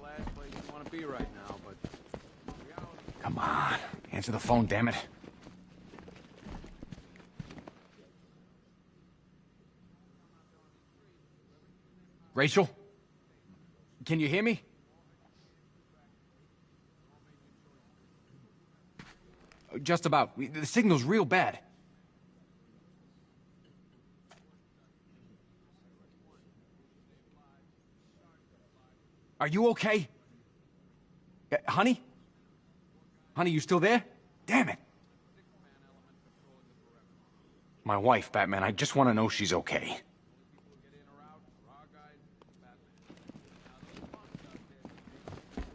last place you want to be right now, but... Come on. Answer the phone, damn it. Rachel? Can you hear me? Just about. The signal's real bad. Are you okay? Honey? Honey, you still there? Damn it. My wife, Batman. I just want to know she's okay.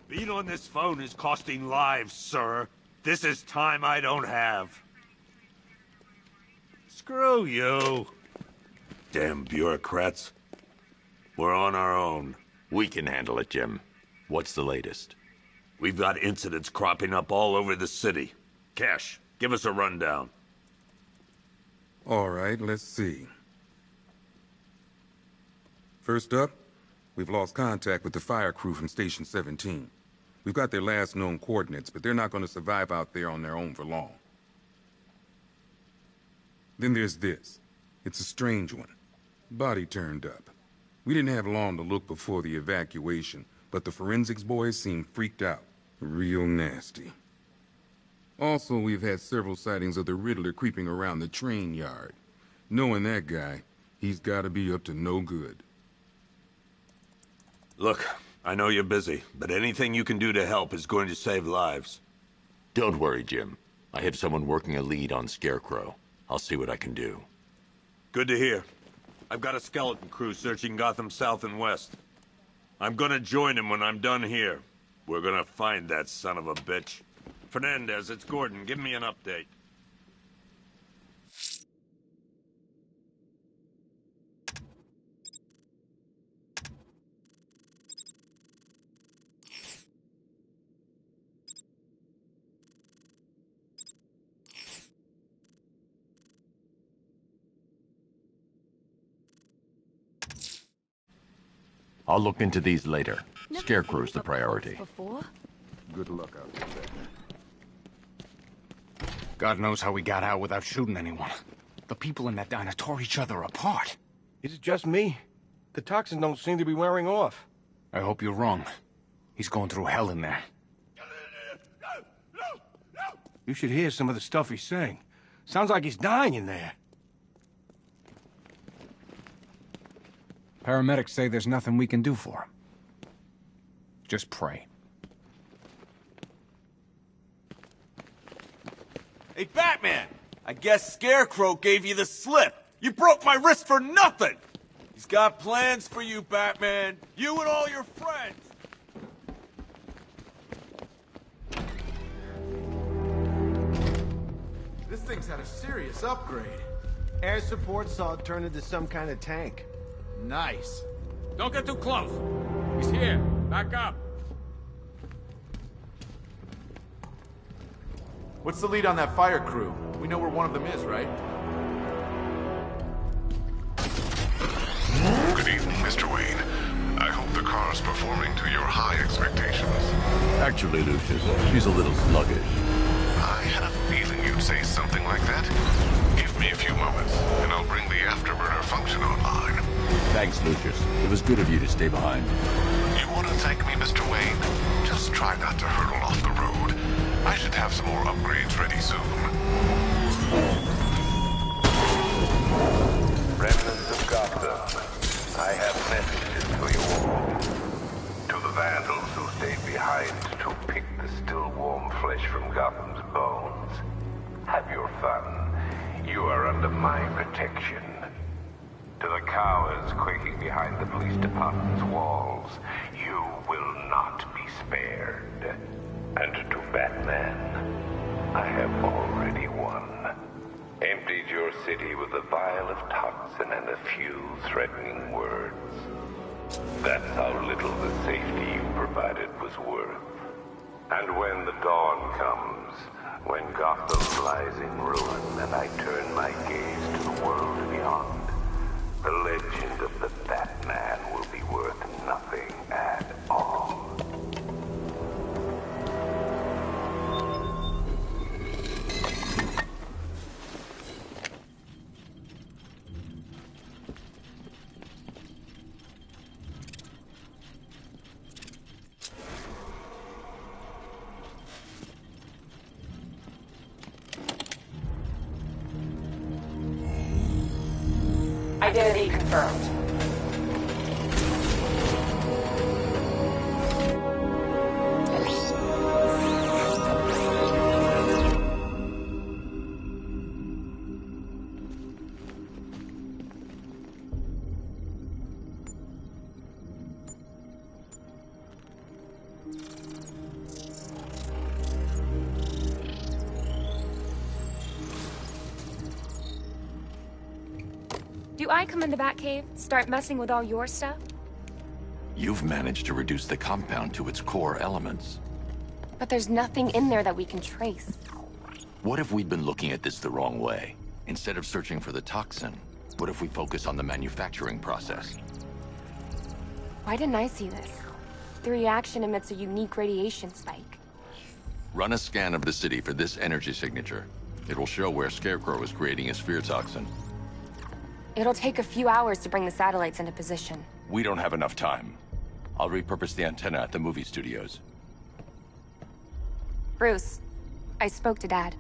Being on this phone is costing lives, sir. This is time I don't have. Screw you. Damn bureaucrats. We're on our own. We can handle it, Jim. What's the latest? We've got incidents cropping up all over the city. Cash, give us a rundown. All right, let's see. First up, we've lost contact with the fire crew from Station 17. We've got their last known coordinates, but they're not going to survive out there on their own for long. Then there's this. It's a strange one. Body turned up. We didn't have long to look before the evacuation, but the forensics boys seemed freaked out. Real nasty. Also, we've had several sightings of the Riddler creeping around the train yard. Knowing that guy, he's gotta be up to no good. Look, I know you're busy, but anything you can do to help is going to save lives. Don't worry, Jim. I have someone working a lead on Scarecrow. I'll see what I can do. Good to hear. I've got a skeleton crew searching Gotham South and West. I'm gonna join him when I'm done here. We're gonna find that son of a bitch. Fernandez, it's Gordon. Give me an update. I'll look into these later. Scarecrow's the priority. Good luck out there. God knows how we got out without shooting anyone. The people in that diner tore each other apart. Is it just me? The toxins don't seem to be wearing off. I hope you're wrong. He's going through hell in there. You should hear some of the stuff he's saying. Sounds like he's dying in there. Paramedics say there's nothing we can do for him. Just pray. Hey, Batman! I guess Scarecrow gave you the slip. You broke my wrist for nothing! He's got plans for you, Batman. You and all your friends. This thing's had a serious upgrade. Air support saw it turn into some kind of tank. Nice. Don't get too close. He's here. Back up. What's the lead on that fire crew? We know where one of them is, right? Good evening, Mr. Wayne. I hope the car's performing to your high expectations. Actually, Lucius, she's a little sluggish. I had a feeling you'd say something like that. Give me a few moments, and I'll bring the afterburner function online. Thanks, Lucius. It was good of you to stay behind. You want to thank me, Mr. Wayne? Just try not to hurtle off the road. I should have some more upgrades ready soon. Remnants of Gotham, I have messages for you all. To the vandals who stayed behind to pick the still warm flesh from Gotham's bones. Have your fun. You are under my protection. To the cowards quaking behind the police department's walls, you will not be spared. And to Batman, I have already won. Emptied your city with a vial of toxin and a few threatening words. That's how little the safety you provided was worth. And when the dawn comes, when Gotham lies in ruin and I turn my gaze to the world beyond, the legend of the Batman will be worth nothing at all. Identity confirmed. Do I come in the Batcave, start messing with all your stuff? You've managed to reduce the compound to its core elements. But there's nothing in there that we can trace. What if we'd been looking at this the wrong way? Instead of searching for the toxin, what if we focus on the manufacturing process? Why didn't I see this? The reaction emits a unique radiation spike. Run a scan of the city for this energy signature. It will show where Scarecrow is creating his fear toxin. It'll take a few hours to bring the satellites into position. We don't have enough time. I'll repurpose the antenna at the movie studios. Bruce, I spoke to Dad.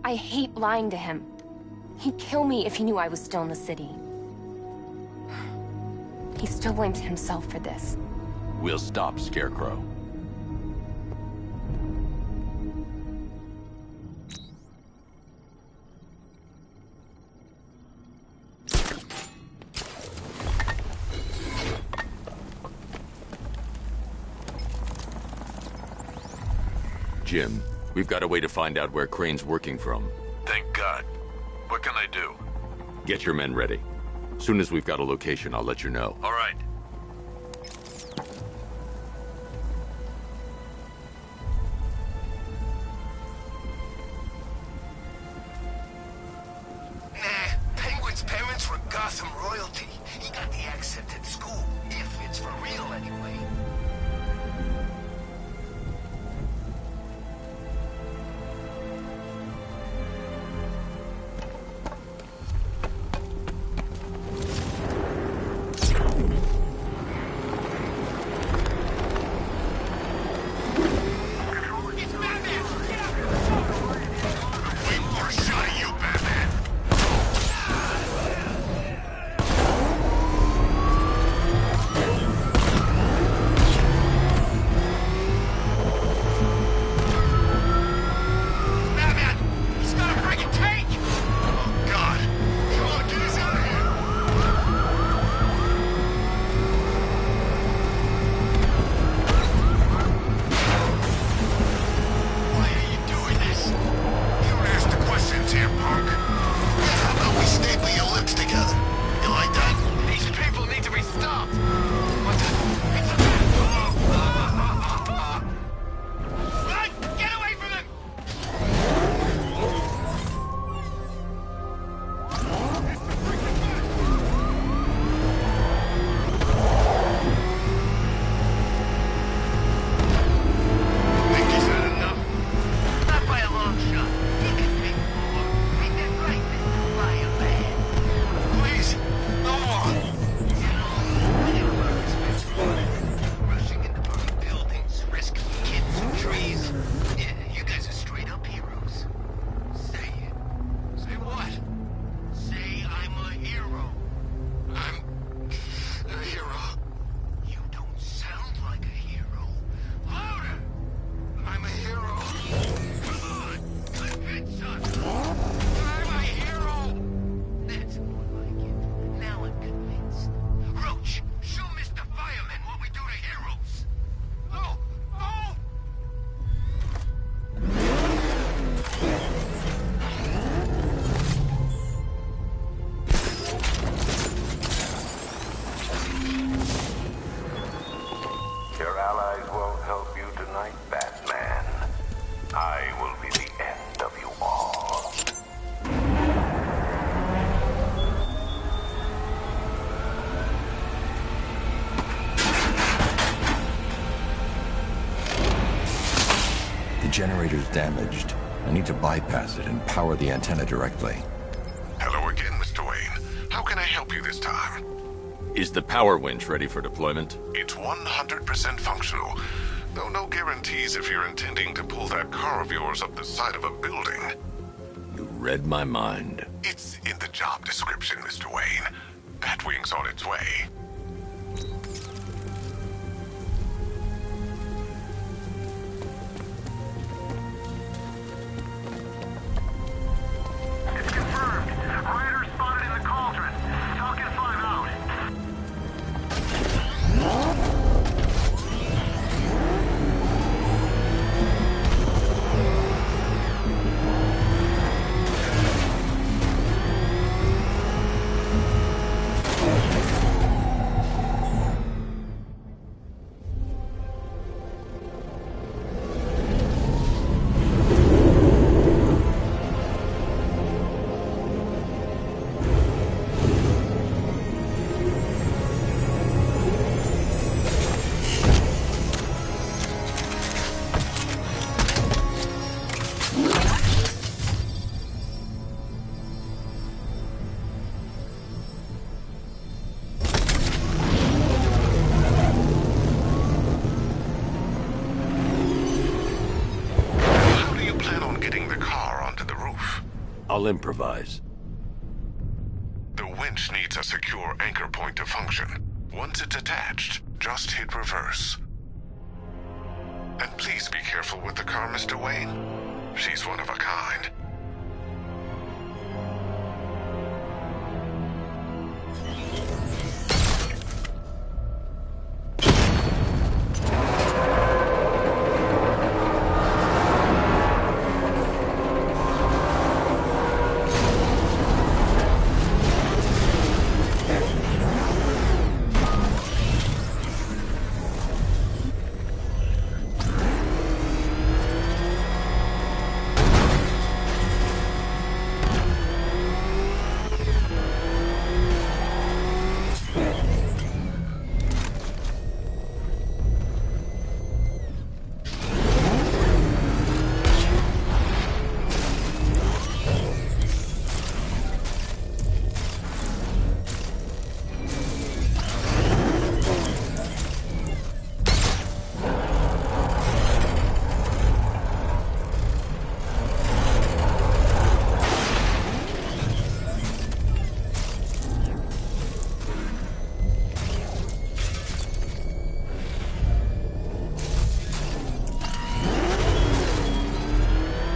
I hate lying to him. He'd kill me if he knew I was still in the city. He still blames himself for this. We'll stop Scarecrow. Jim, we've got a way to find out where Crane's working from. Thank God. What can I do? Get your men ready. Soon as we've got a location, I'll let you know. All right. Nah, Penguin's parents were Gotham royalty. He got the accent at school, if it's for real anyway. Generator's damaged. I need to bypass it and power the antenna directly. Hello again, Mr. Wayne. How can I help you this time? Is the power winch ready for deployment? It's 100% functional. Though no guarantees if you're intending to pull that car of yours up the side of a building. You read my mind. It's in the the job description, Mr. Wayne. Batwing's on its way. It's confirmed. Rioters spotted in the cauldron. Falcon 5 out. I'll improvise. The winch needs a secure anchor point to function. Once it's attached, just hit reverse. And please be careful with the car, Mr. Wayne. She's one of a kind.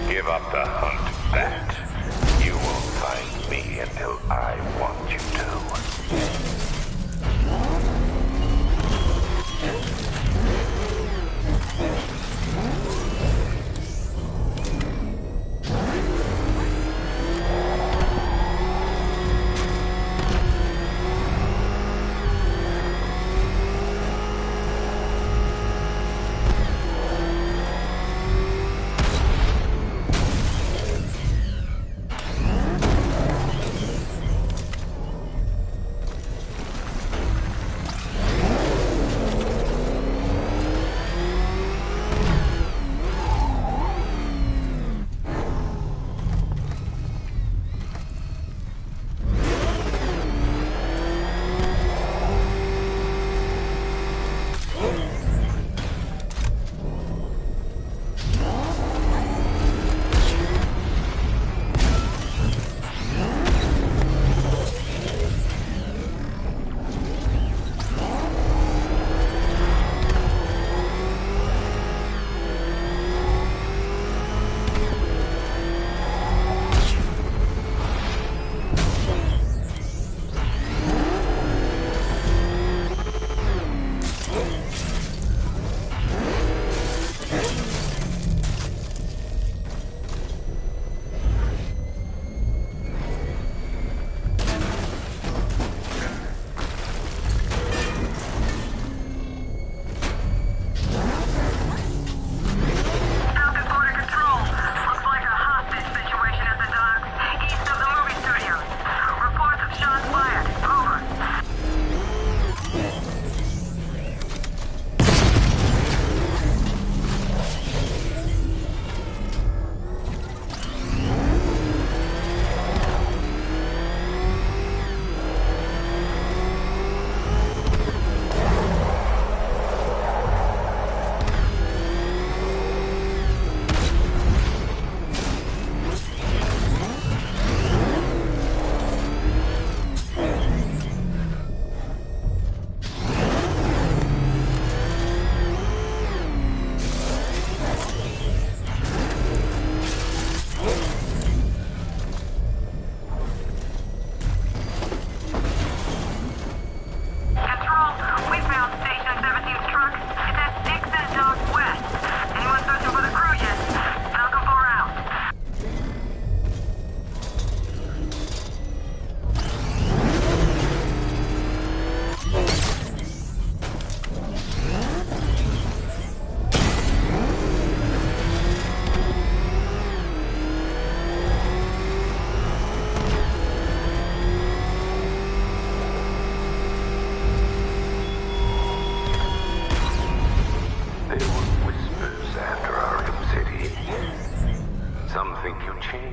Give up the hunt, Bat. You won't find me until I want you to.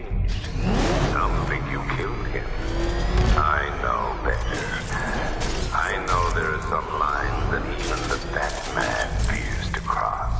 pleased. Some think you killed him. I know better. I know there are some lines that even the Batman fears to cross.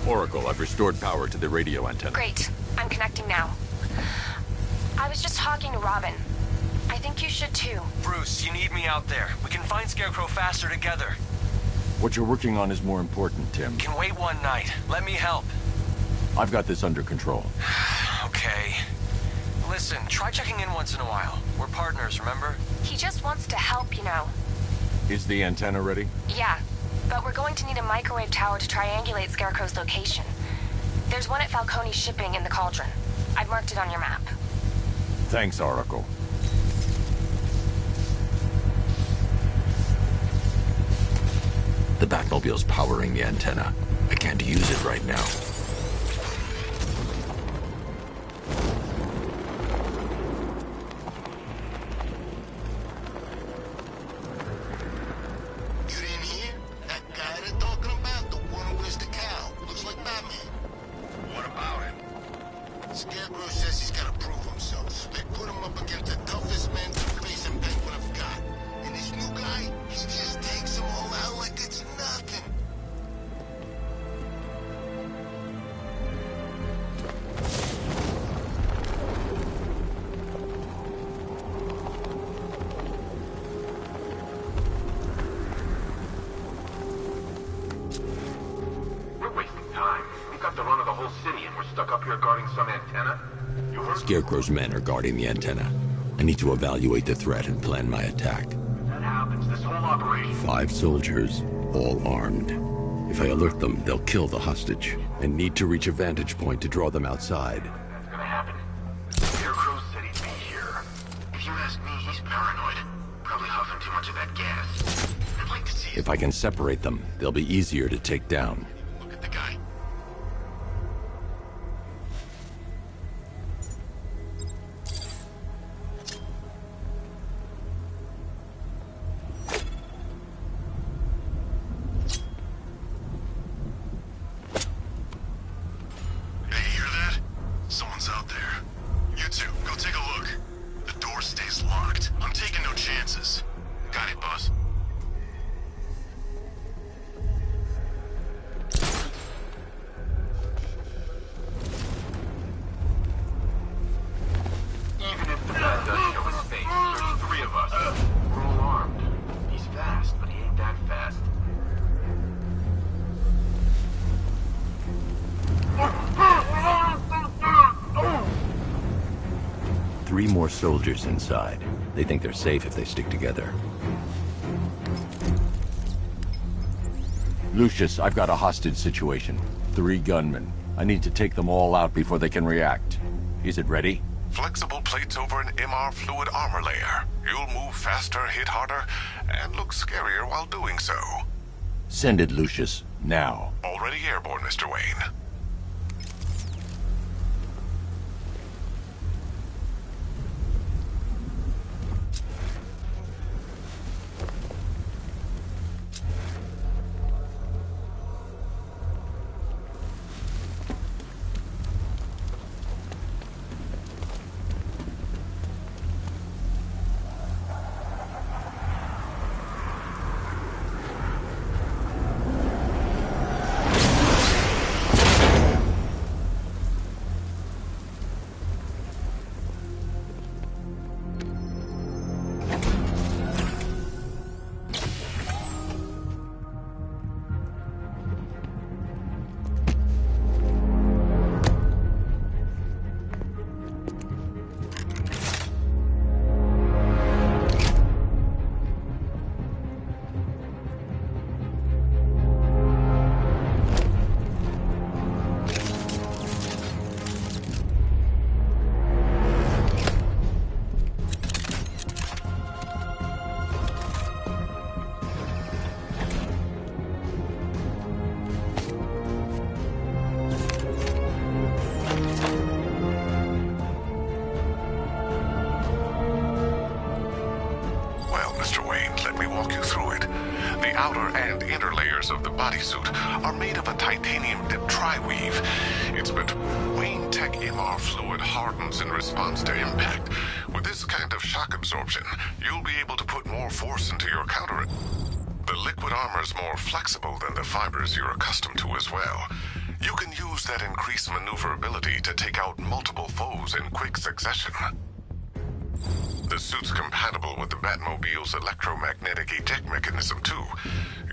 Oracle, I've restored power to the radio antenna. Great. I'm connecting now. I was just talking to Robin. I think you should too. Bruce, you need me out there. We can find Scarecrow faster together. What you're working on is more important, Tim. Can wait one night. Let me help. I've got this under control. Okay. Listen, try checking in once in a while. We're partners, remember? He just wants to help, you know. Is the antenna ready? Yeah, but we're going to need a microwave tower to triangulate Scarecrow's location. There's one at Falcone's shipping in the Cauldron. I've marked it on your map. Thanks, Oracle. The Batmobile's powering the antenna. I can't use it right now. Scarecrow says he's gotta prove himself. They put him up against the toughest man facing Penguin I've got. And this new guy, he just takes them all out like it's nothing. We're wasting time. We've got the run of the whole city and we're stuck up here guarding some antenna. You heard? Scarecrow's men are guarding the antenna. I need to evaluate the threat and plan my attack. That happens. This whole operation. 5 soldiers, all armed. If I alert them, they'll kill the hostage, and need to reach a vantage point to draw them outside. That's gonna happen. Scarecrow said he'd be here. If you ask me, he's paranoid. Probably huffing too much of that gas. I'd like to see it. If I can separate them, they'll be easier to take down. Look at the guy. Someone's out there. You two, go take a look. The door stays locked. I'm taking no chances. Got it, boss. Even if the guy does show his face, there's 3 of us. We're all armed. He's fast, but he ain't that fast. 3 more soldiers inside. They think they're safe if they stick together. Lucius, I've got a hostage situation. 3 gunmen. I need to take them all out before they can react. Is it ready? Flexible plates over an MR fluid armor layer. You'll move faster, hit harder, and look scarier while doing so. Send it, Lucius. Now. Already airborne, Mr. Wayne. outer and inner layers of the bodysuit are made of a titanium-dipped tri-weave. It's Wayne Tech MR fluid hardens in response to impact. With this kind of shock absorption, you'll be able to put more force into your counter. The liquid armor's more flexible than the fibers you're accustomed to as well. You can use that increased maneuverability to take out multiple foes in quick succession. The suit's compatible with the Batmobile's electromagnetic eject mechanism, too.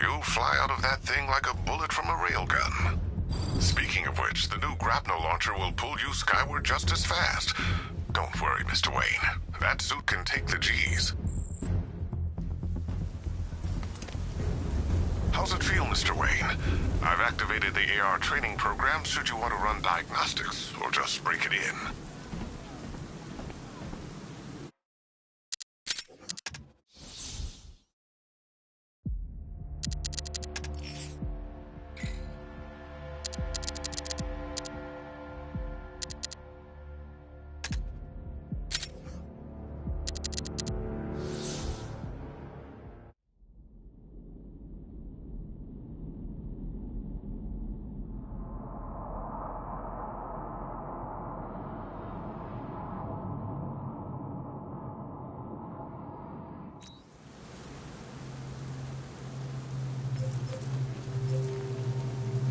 You'll fly out of that thing like a bullet from a railgun. Speaking of which, the new grapnel launcher will pull you skyward just as fast. Don't worry, Mr. Wayne. That suit can take the G's. How's it feel, Mr. Wayne? I've activated the AR training program should you want to run diagnostics, or just break it in.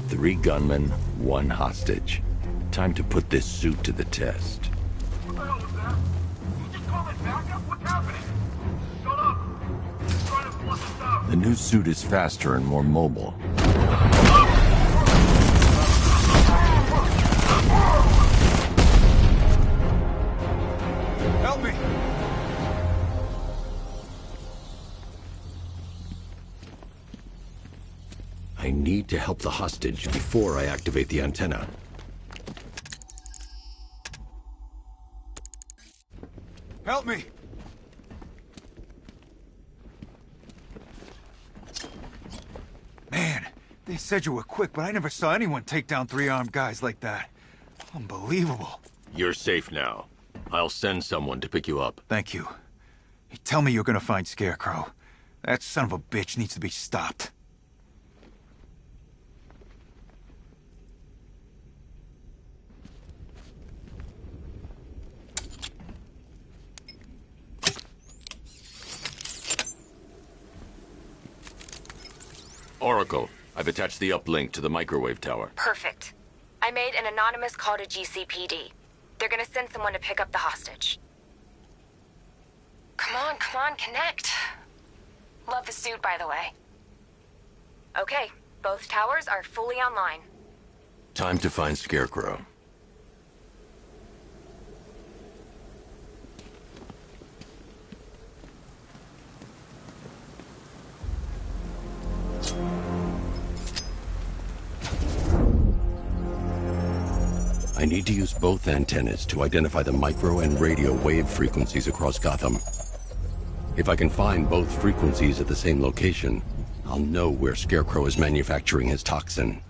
Three gunmen, one hostage. Time to put this suit to the test. What the hell was that? You just call it backup? What's happening? Shut up! I'm trying to flush this out. The new suit is faster and more mobile. Help me! I need to help the hostage before I activate the antenna. Help me! Man, they said you were quick, but I never saw anyone take down three armed guys like that. Unbelievable. You're safe now. I'll send someone to pick you up. Thank you. Hey, tell me you're gonna find Scarecrow. That son of a bitch needs to be stopped. Oracle, I've attached the uplink to the microwave tower. Perfect. I made an anonymous call to GCPD. They're gonna send someone to pick up the hostage. Come on, connect. Love the suit, by the way. Okay, both towers are fully online. Time to find Scarecrow. I need to use both antennas to identify the micro and radio wave frequencies across Gotham. If I can find both frequencies at the same location, I'll know where Scarecrow is manufacturing his toxin.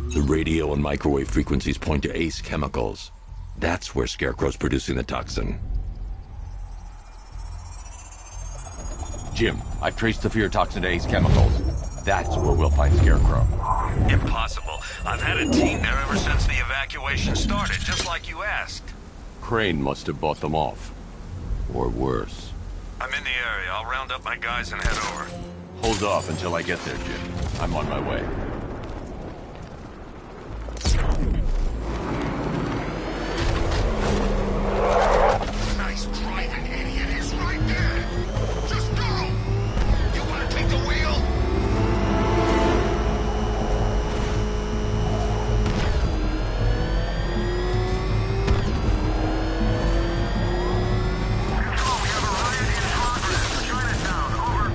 The radio and microwave frequencies point to Ace Chemicals. That's where Scarecrow's producing the toxin. Jim, I've traced the fear toxin to Ace Chemicals. That's where we'll find Scarecrow. Impossible. I've had a team there ever since the evacuation started, just like you asked. Crane must have bought them off. Or worse. I'm in the area. I'll round up my guys and head over. Hold off until I get there, Jim. I'm on my way. Nice driving, idiot. He's right there. Just go. You want to take the wheel? Control, we have a riot in progress. Chinatown, over.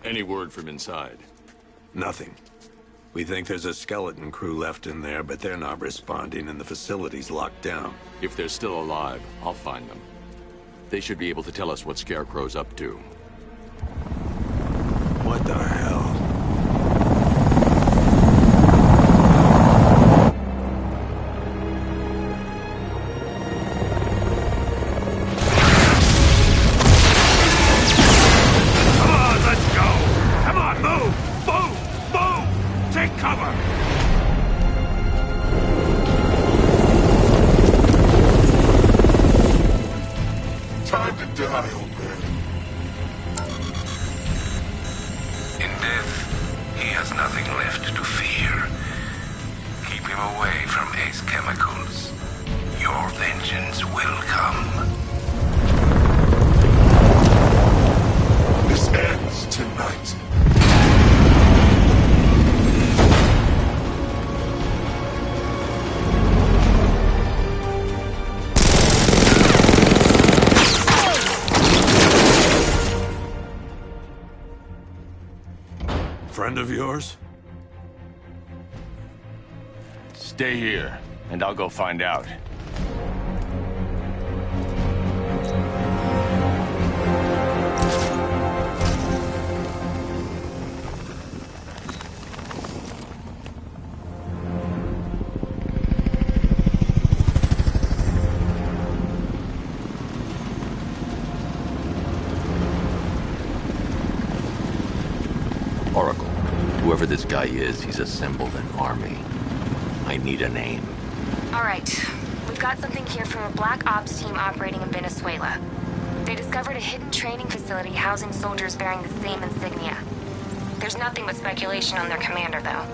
Any word from inside? Nothing. We think there's a skeleton crew left in there, but they're not responding and the facility's locked down. If they're still alive, I'll find them. They should be able to tell us what Scarecrow's up to. What the hell? Friend of yours? Stay here, and I'll go find out. Oracle, whoever this guy is, he's assembled an army. I need a name. All right. We've got something here from a Black Ops team operating in Venezuela. They discovered a hidden training facility housing soldiers bearing the same insignia. There's nothing but speculation on their commander, though.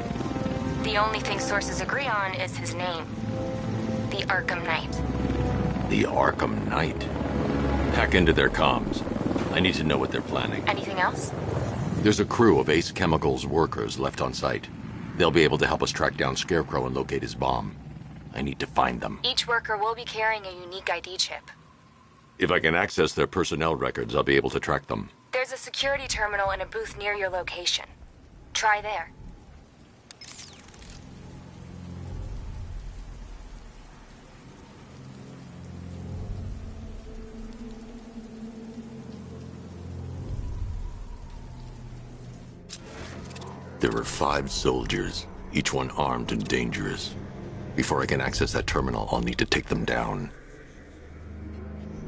The only thing sources agree on is his name. The Arkham Knight. The Arkham Knight? Hack into their comms. I need to know what they're planning. Anything else? There's a crew of Ace Chemicals workers left on site. They'll be able to help us track down Scarecrow and locate his bomb. I need to find them. Each worker will be carrying a unique ID chip. If I can access their personnel records, I'll be able to track them. There's a security terminal in a booth near your location. Try there. There are 5 soldiers, each one armed and dangerous. Before I can access that terminal, I'll need to take them down.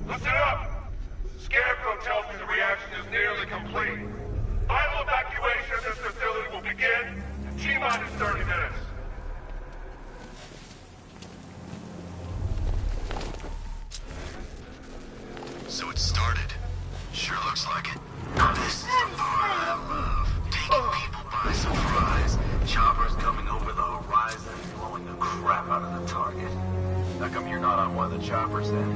Listen up! Scarecrow tells me the reaction is nearly complete. Final evacuation of this facility will begin in T-minus 30 minutes. So it started. Sure looks like it. This is the part I love. Taking people by surprise. Choppers coming over the horizon, blowing the crap out of the target. How come you're not on one of the choppers then?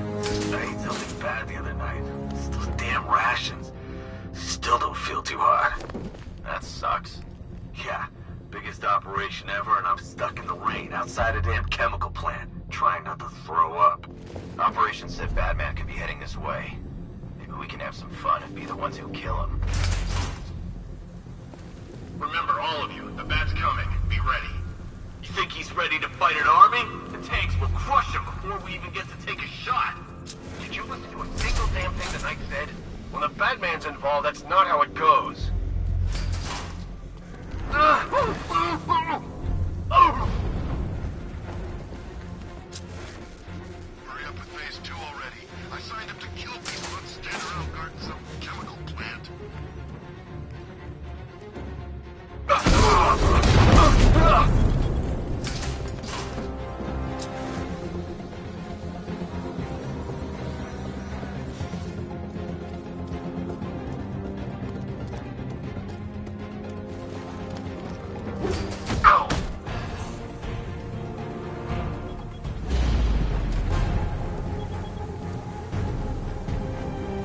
I ate something bad the other night. It's those damn rations. Still don't feel too hot. That sucks. Yeah, biggest operation ever, and I'm stuck in the rain outside a damn chemical plant, trying not to throw up. Operation said Batman could be heading this way. Maybe we can have some fun and be the ones who kill him. Remember, all of you, the Bat's coming. Be ready. You think he's ready to fight an army? The tanks will crush him before we even get to take a shot. Did you listen to a single damn thing the Knight said? When the Batman's involved, that's not how it goes. Hurry up with phase 2 already. I signed up to kill people, not stand around guarding some chemical plant.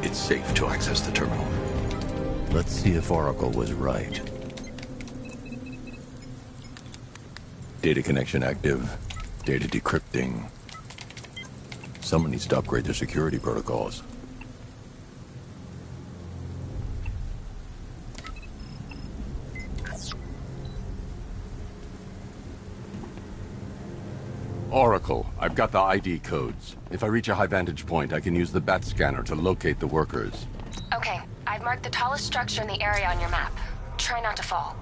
It's safe to access the terminal. Let's see if Oracle was right. Data connection active. Data decrypting. Someone needs to upgrade their security protocols. Oracle, I've got the ID codes. If I reach a high vantage point, I can use the bat scanner to locate the workers. Okay, I've marked the tallest structure in the area on your map. Try not to fall.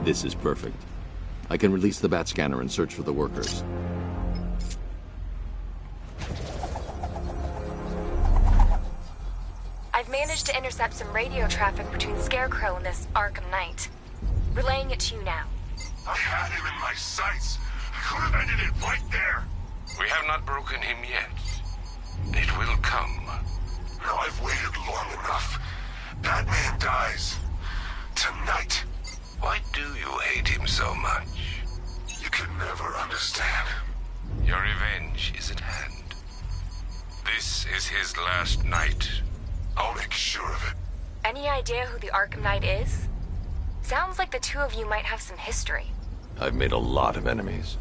This is perfect. I can release the bat scanner and search for the workers. I've managed to intercept some radio traffic between Scarecrow and this Arkham Knight. Relaying it to you now. I had him in my sights. I could have ended it right there. We have not broken him yet. It will come. Now I've waited long enough. Batman dies. Tonight. Why do you hate him so much? You can never understand. Your revenge is at hand. This is his last night. I'll make sure of it. Any idea who the Arkham Knight is? Sounds like the two of you might have some history. I've made a lot of enemies.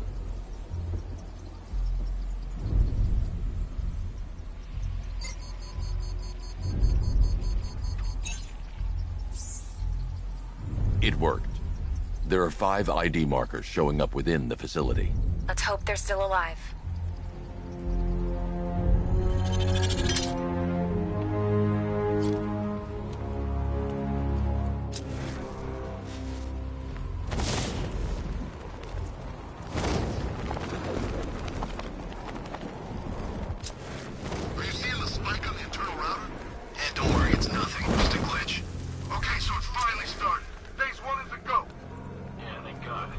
It worked. There are 5 ID markers showing up within the facility. Let's hope they're still alive. Are you seeing the spike on the internal router? And don't worry, it's nothing. Just a glitch. Okay, so it finally started. Phase 1 is a go. Yeah, thank God.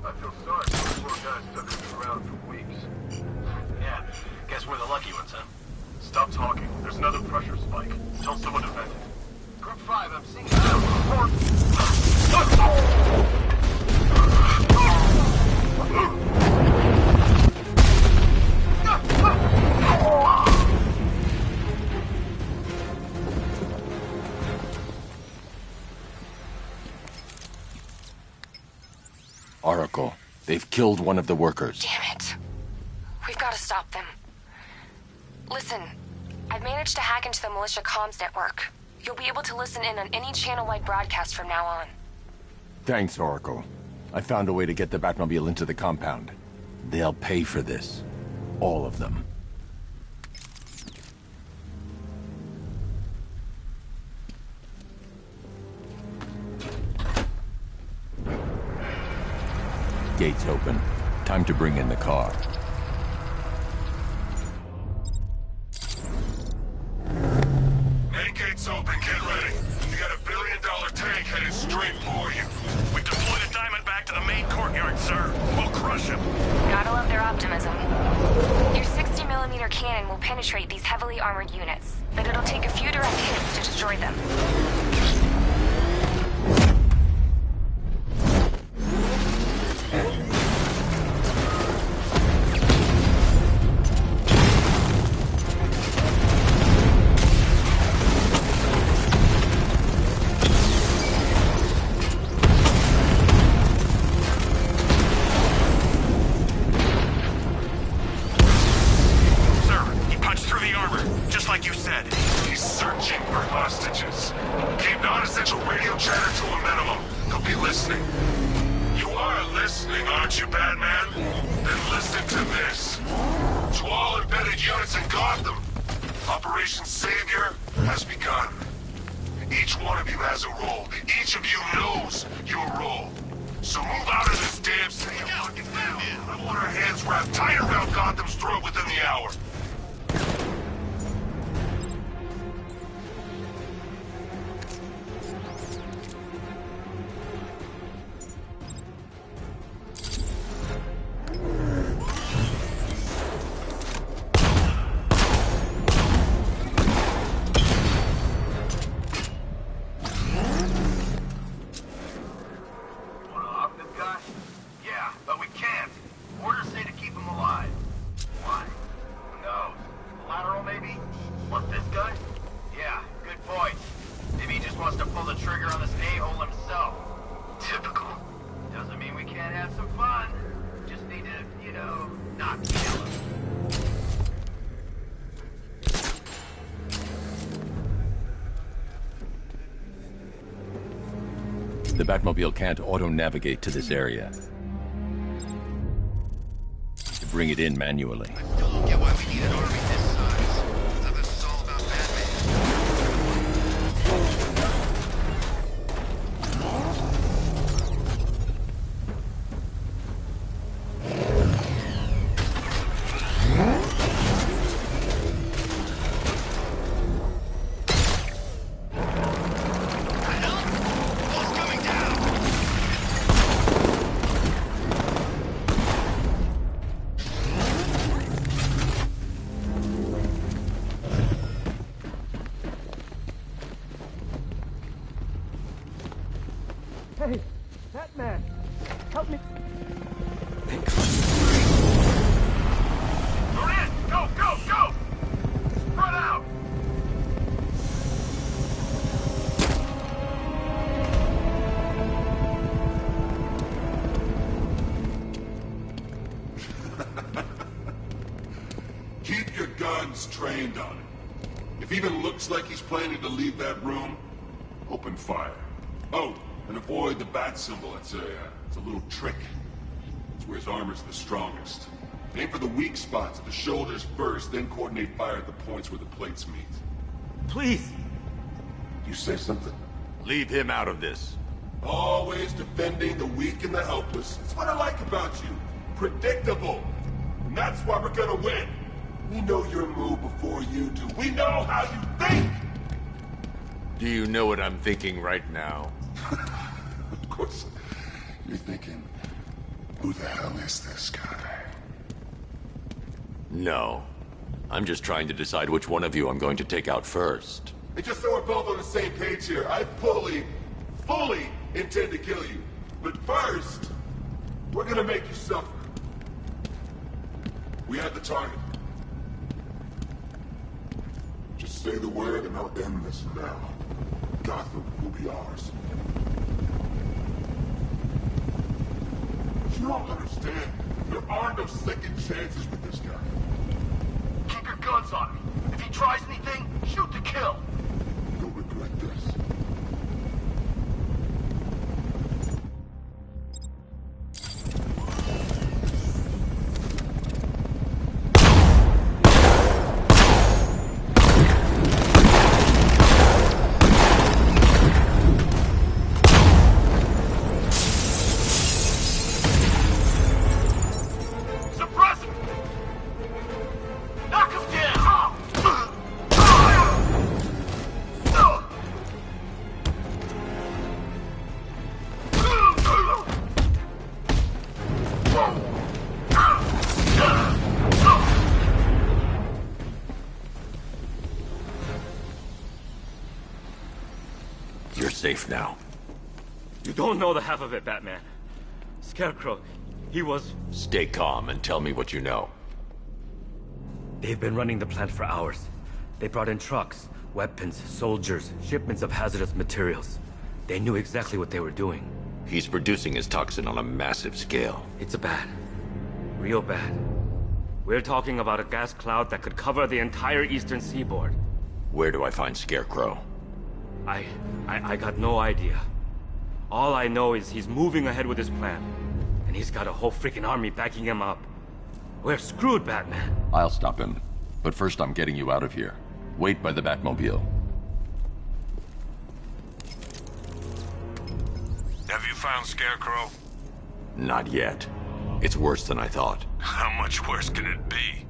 I feel sorry for the poor guys stuck underground for weeks. Yeah, guess we're the lucky ones, huh? Stop talking. There's another pressure spike. Tell someone to vent it. Group 5, I'm seeing Oracle, they've killed one of the workers. Damn it. We've got to stop them. Listen, I've managed to hack into the militia comms network. You'll be able to listen in on any channel-wide broadcast from now on. Thanks, Oracle. I found a way to get the Batmobile into the compound. They'll pay for this. All of them. Gates open. Time to bring in the car. Main gate's open, get ready. You got $1 billion tank headed straight for you. We've deployed a Diamondback to the main courtyard, sir. We'll crush him. Gotta love their optimism. Your 60mm cannon will penetrate these heavily armored units, but it'll take a few direct hits to destroy them. He's searching for hostages. Keep non-essential radio chatter to a minimum. He'll be listening. You are listening, aren't you, Batman? Then listen to this. To all embedded units in Gotham, Operation Savior has begun. Each one of you has a role. Each of you knows your role. So move out of this damn city and lock it down. I want our hands wrapped tight around Gotham's throat within the hour. Yeah, but we can't. Orders say to keep him alive. Why? No, not kill him. The Batmobile can't auto-navigate to this area. To bring it in manually. Still don't get why we need an army this size. I thought this was all about Batman. Hey, Batman! Help me! You're in! Go, go, go! Spread out! Keep your guns trained on him. If he even looks like he's planning to leave that room, open fire. Oh, and avoid the bat symbol. It's a little trick. It's where his armor's the strongest. Aim for the weak spots at the shoulders first, then coordinate fire at the points where the plates meet. Please! You say something? Leave him out of this. Always defending the weak and the helpless. That's what I like about you. Predictable. And that's why we're gonna win. We know your move before you do. We know how you think! Do you know what I'm thinking right now? Of course. You're thinking, who the hell is this guy? No. I'm just trying to decide which one of you I'm going to take out first. And just so we're both on the same page here, I fully intend to kill you. But first, we're gonna make you suffer. We have the target. Just say the word and I'll end this now. Gotham will be ours. You don't understand. There are no second chances with this guy. Keep your guns on me. If he tries anything, shoot to kill. You'll regret this. Suppress him! Knock him down! You're safe now. You don't know the half of it, Batman. Scarecrow, he was... Stay calm and tell me what you know. They've been running the plant for hours. They brought in trucks, weapons, soldiers, shipments of hazardous materials. They knew exactly what they were doing. He's producing his toxin on a massive scale. It's bad. Real bad. We're talking about a gas cloud that could cover the entire eastern seaboard. Where do I find Scarecrow? I got no idea. All I know is he's moving ahead with his plan. And he's got a whole freaking army backing him up. We're screwed, Batman. I'll stop him. But first I'm getting you out of here. Wait by the Batmobile. Have you found Scarecrow? Not yet. It's worse than I thought. How much worse can it be?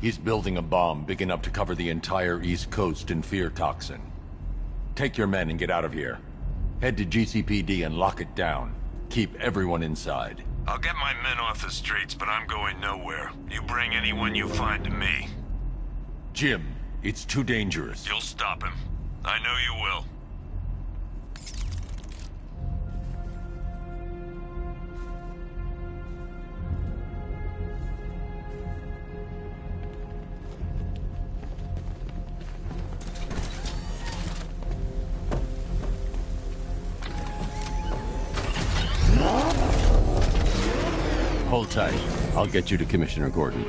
He's building a bomb big enough to cover the entire East Coast in fear toxin. Take your men and get out of here. Head to GCPD and lock it down. Keep everyone inside. I'll get my men off the streets, but I'm going nowhere. You bring anyone you find to me. Jim, it's too dangerous. You'll stop him. I know you will. Hold tight. I'll get you to Commissioner Gordon.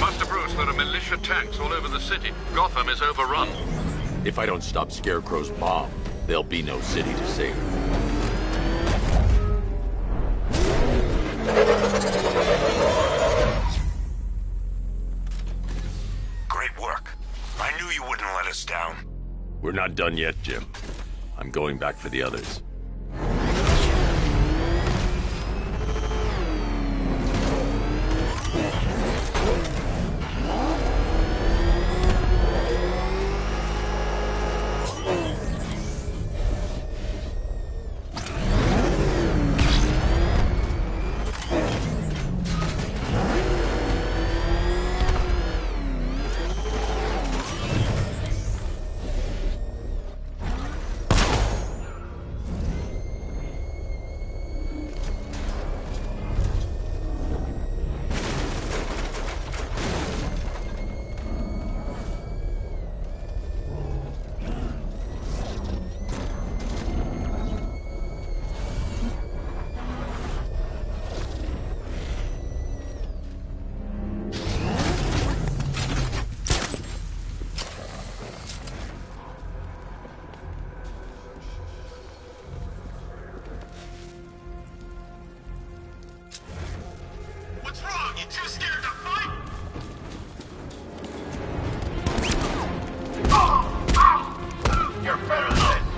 Master Bruce, there are militia tanks all over the city. Gotham is overrun. If I don't stop Scarecrow's bomb, there'll be no city to save. Great work. I knew you wouldn't let us down. We're not done yet, Jim. I'm going back for the others. What's wrong? You too scared to fight? You're better than this!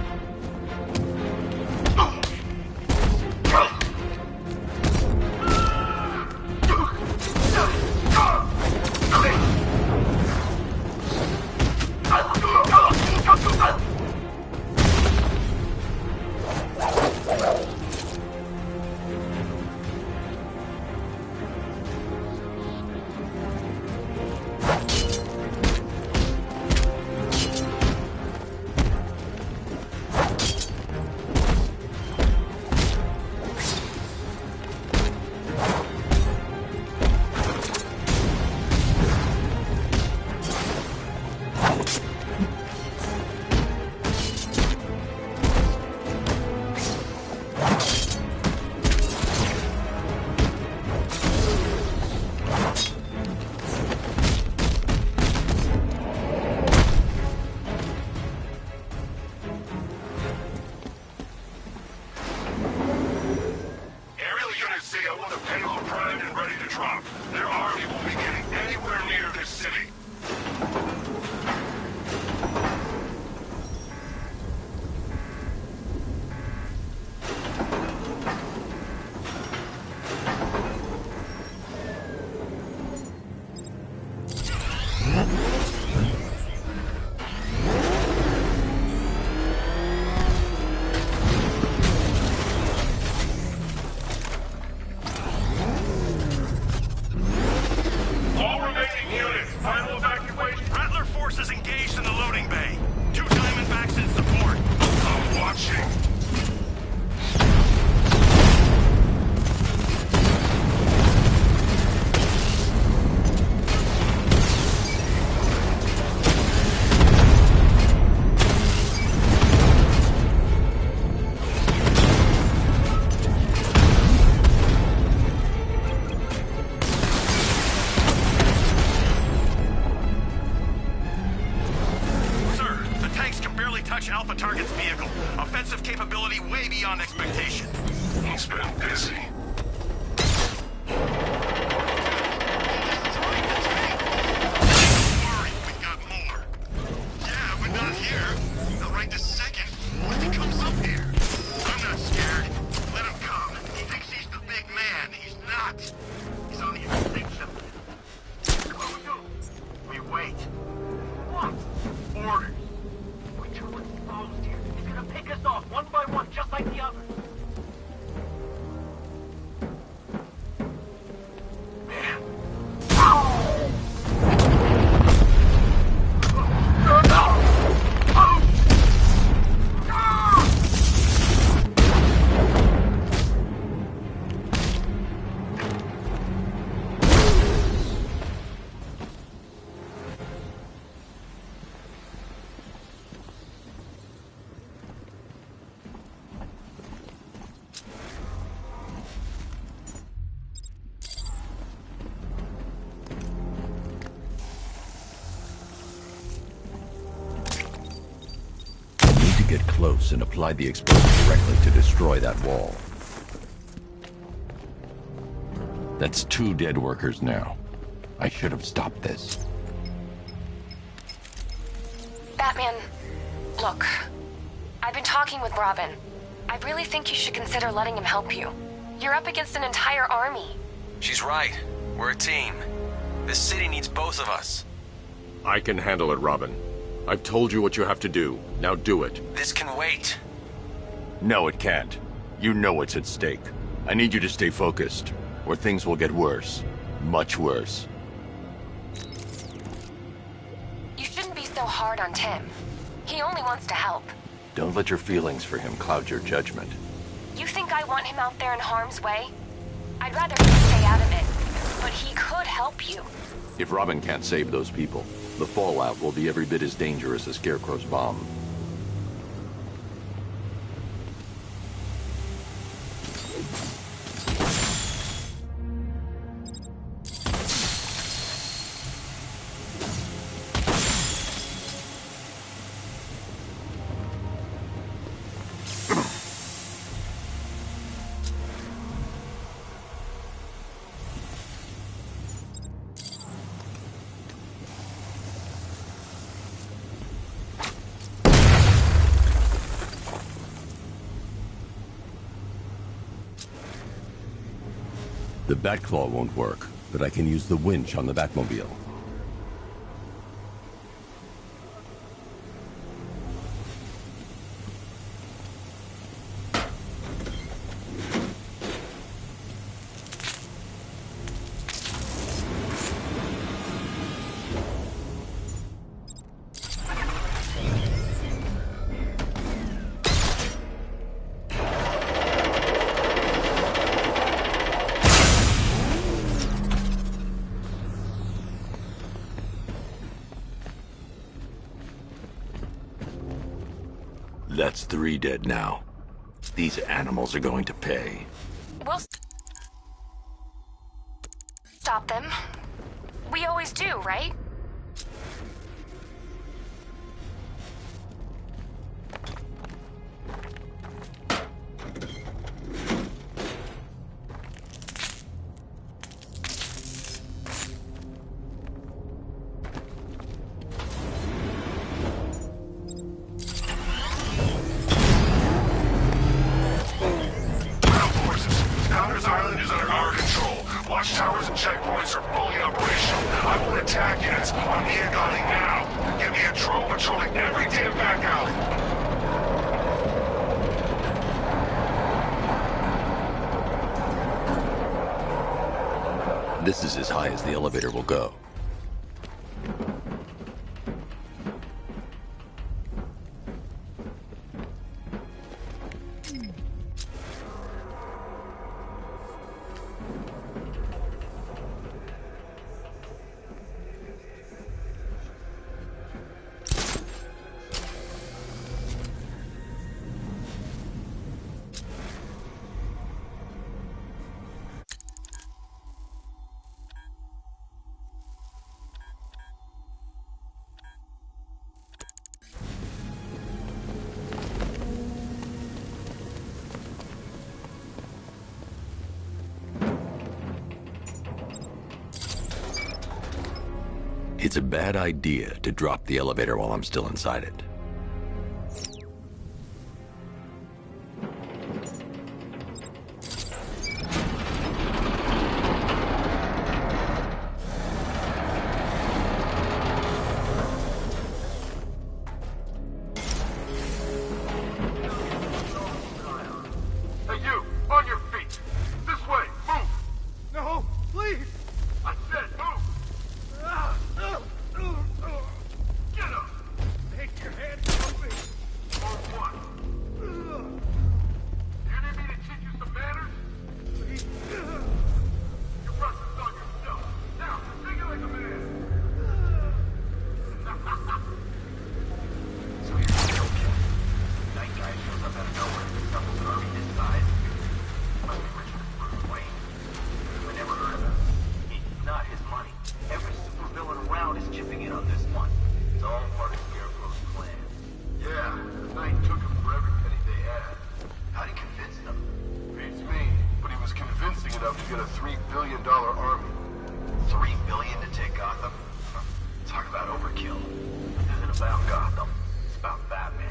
Alpha target's vehicle. Offensive capability way beyond expectation. He's been busy. We've got more. Yeah, but not here. Not right this second. What if he comes up here? I'm not scared. Let him come. He thinks he's the big man. He's not. He's on the extinction. What do we do? We wait. What? Orders. We're too exposed here. He's gonna pick us off one by one, just like the others. close and applied the explosive directly to destroy that wall. That's 2 dead workers now. I should have stopped this. Batman, look. I've been talking with Robin. I really think you should consider letting him help you. You're up against an entire army. She's right. We're a team. This city needs both of us. I can handle it, Robin. I've told you what you have to do. Now do it. This can wait. No, it can't. You know what's at stake. I need you to stay focused, or things will get worse. Much worse. You shouldn't be so hard on Tim. He only wants to help. Don't let your feelings for him cloud your judgment. You think I want him out there in harm's way? I'd rather him stay out of it. But he could help you. If Robin can't save those people, the fallout will be every bit as dangerous as Scarecrow's bomb. The Batclaw won't work, but I can use the winch on the Batmobile. That's 3 dead now. These animals are going to pay. We'll stop them. We always do, right? Watchtowers and checkpoints are fully operational. I will attack units. I'm here gunning now. Give me a drone patrolling every damn back alley. This is as high as the elevator will go. It's a bad idea to drop the elevator while I'm still inside it. Hey, you! On your feet! This way! Move! No! Please! I said move! Get him! Take your hands get a $3 billion army. $3 billion to take Gotham? Talk about overkill. This isn't about Gotham. It's about Batman.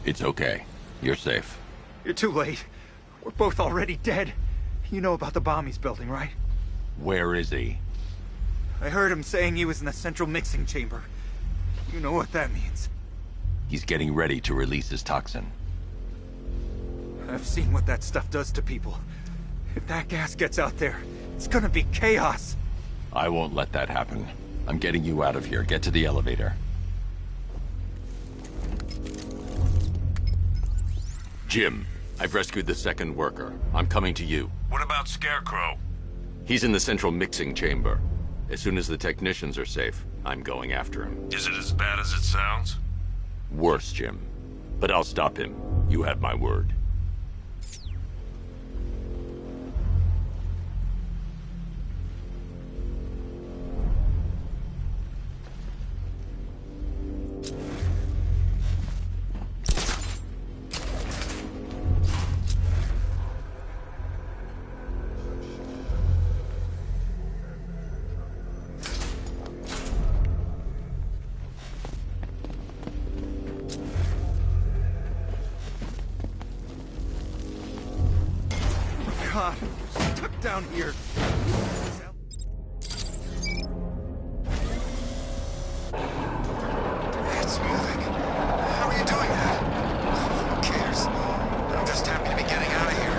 It's okay. You're safe. You're too late. We're both already dead. You know about the bomb he's building, right? Where is he? I heard him saying he was in the central mixing chamber. You know what that means. He's getting ready to release his toxin. I've seen what that stuff does to people. If that gas gets out there, it's gonna be chaos. I won't let that happen. I'm getting you out of here. Get to the elevator. Jim, I've rescued the second worker. I'm coming to you. What about Scarecrow? He's in the central mixing chamber. As soon as the technicians are safe, I'm going after him. Is it as bad as it sounds? Worse, Jim. But I'll stop him. You have my word. God, I'm stuck down here. It's moving. How are you doing that? Who cares? I'm just happy to be getting out of here.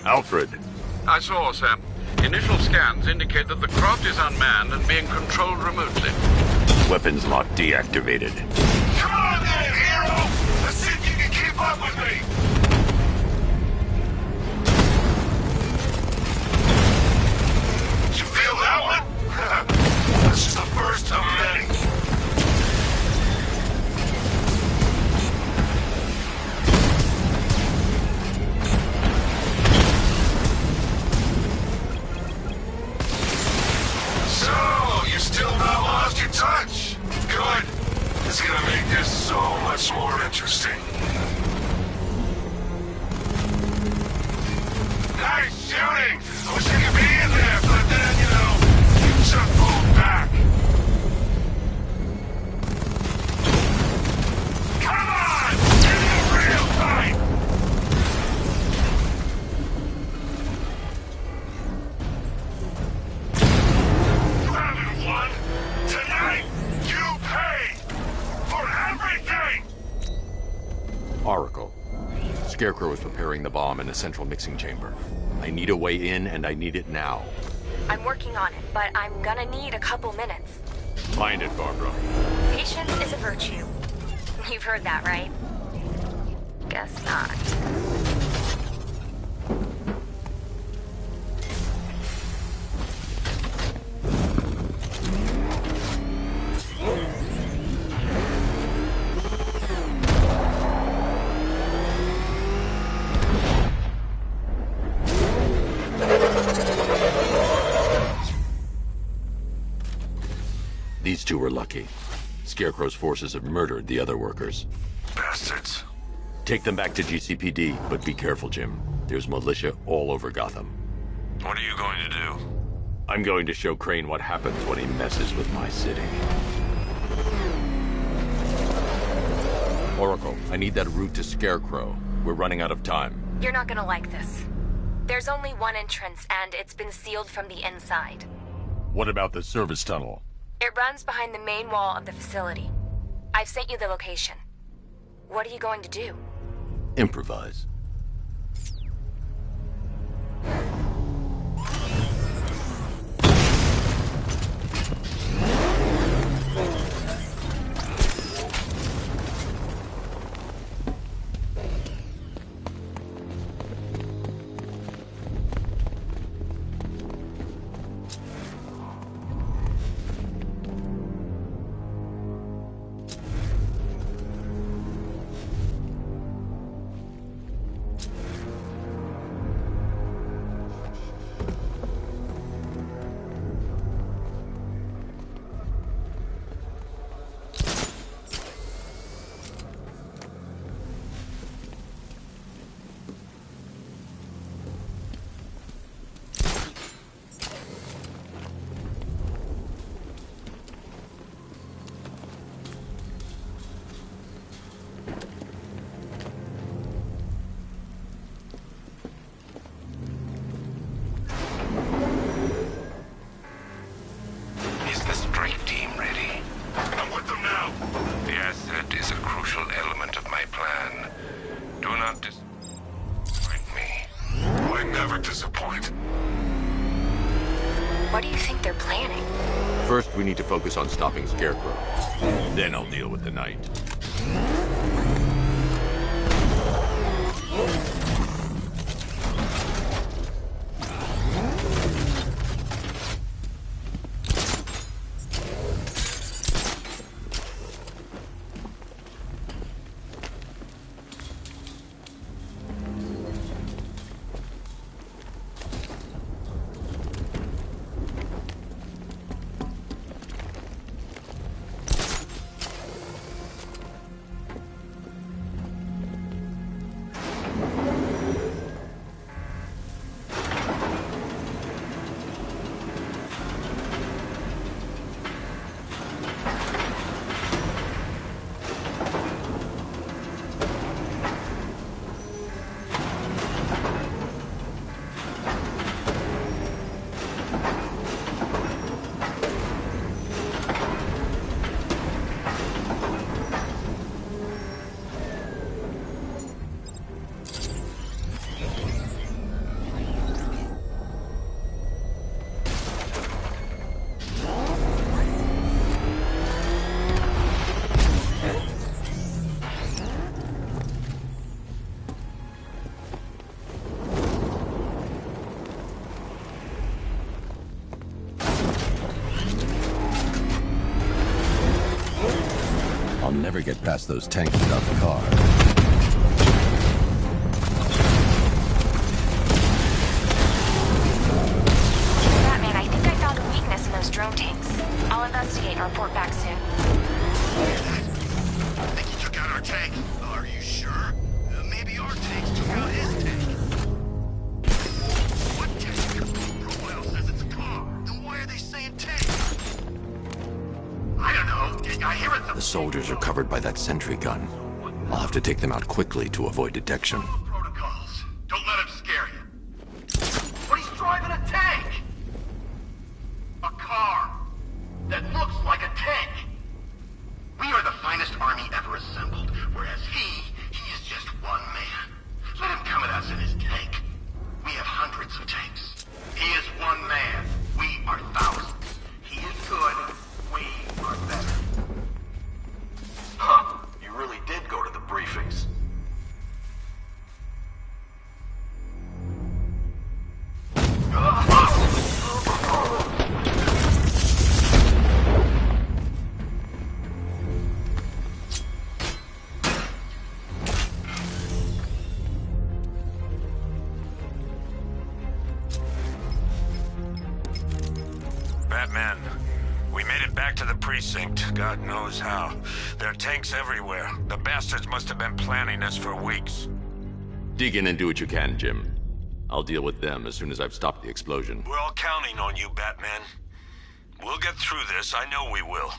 Alfred. I saw, sir. Initial scans indicate that the craft is unmanned and being controlled remotely. Weapons lock deactivated. Come on then, hero! Let's see if you can keep up with me! Did you feel that one? That's just the first of many. So, you still not lost your touch? Good. It's gonna make this so much more interesting. Nice shooting! I wish I could be in there, but then, you know, you took pulled back. Come on! Get it real tight! You haven't won! Tonight, you pay! For everything! Oracle. Scarecrow is preparing the bomb in the central mixing chamber. I need a way in, and I need it now. I'm working on it, but I'm gonna need a couple minutes. Mind it, Barbara. Patience is a virtue. You've heard that, right? Guess not. These two were lucky. Scarecrow's forces have murdered the other workers. Bastards. Take them back to GCPD, but be careful, Jim. There's militia all over Gotham. What are you going to do? I'm going to show Crane what happens when he messes with my city. Oracle, I need that route to Scarecrow. We're running out of time. You're not gonna like this. There's only one entrance, and it's been sealed from the inside. What about the service tunnel? It runs behind the main wall of the facility. I've sent you the location. What are you going to do? Improvise. What do you think they're planning? First, we need to focus on stopping Scarecrow. Then I'll deal with the Knight. I'll never get past those tanks without the car. Batman, I think I found a weakness in those drone tanks. I'll investigate and report back soon. I think he took out our tank. Are you sure? Maybe our tanks took out his tank. What tank? Profile says it's a car. Then why are they saying tank? I don't know. I hear it. The soldiers are covered by that sentry gun. I'll have to take them out quickly to avoid detection. Protocols. Don't let him scare you. But he's driving a tank! A car that looks like a tank. We are the finest army ever assembled, whereas he is just one man. Let him come at us in his tank. We have hundreds of tanks. He is one man. We are thousands. He is good. We are better. Huh. You really did go to the briefings. precinct, God knows how. There are tanks everywhere. The bastards must have been planning this for weeks. Dig in and do what you can, Jim. I'll deal with them as soon as I've stopped the explosion. We're all counting on you, Batman. We'll get through this, I know we will.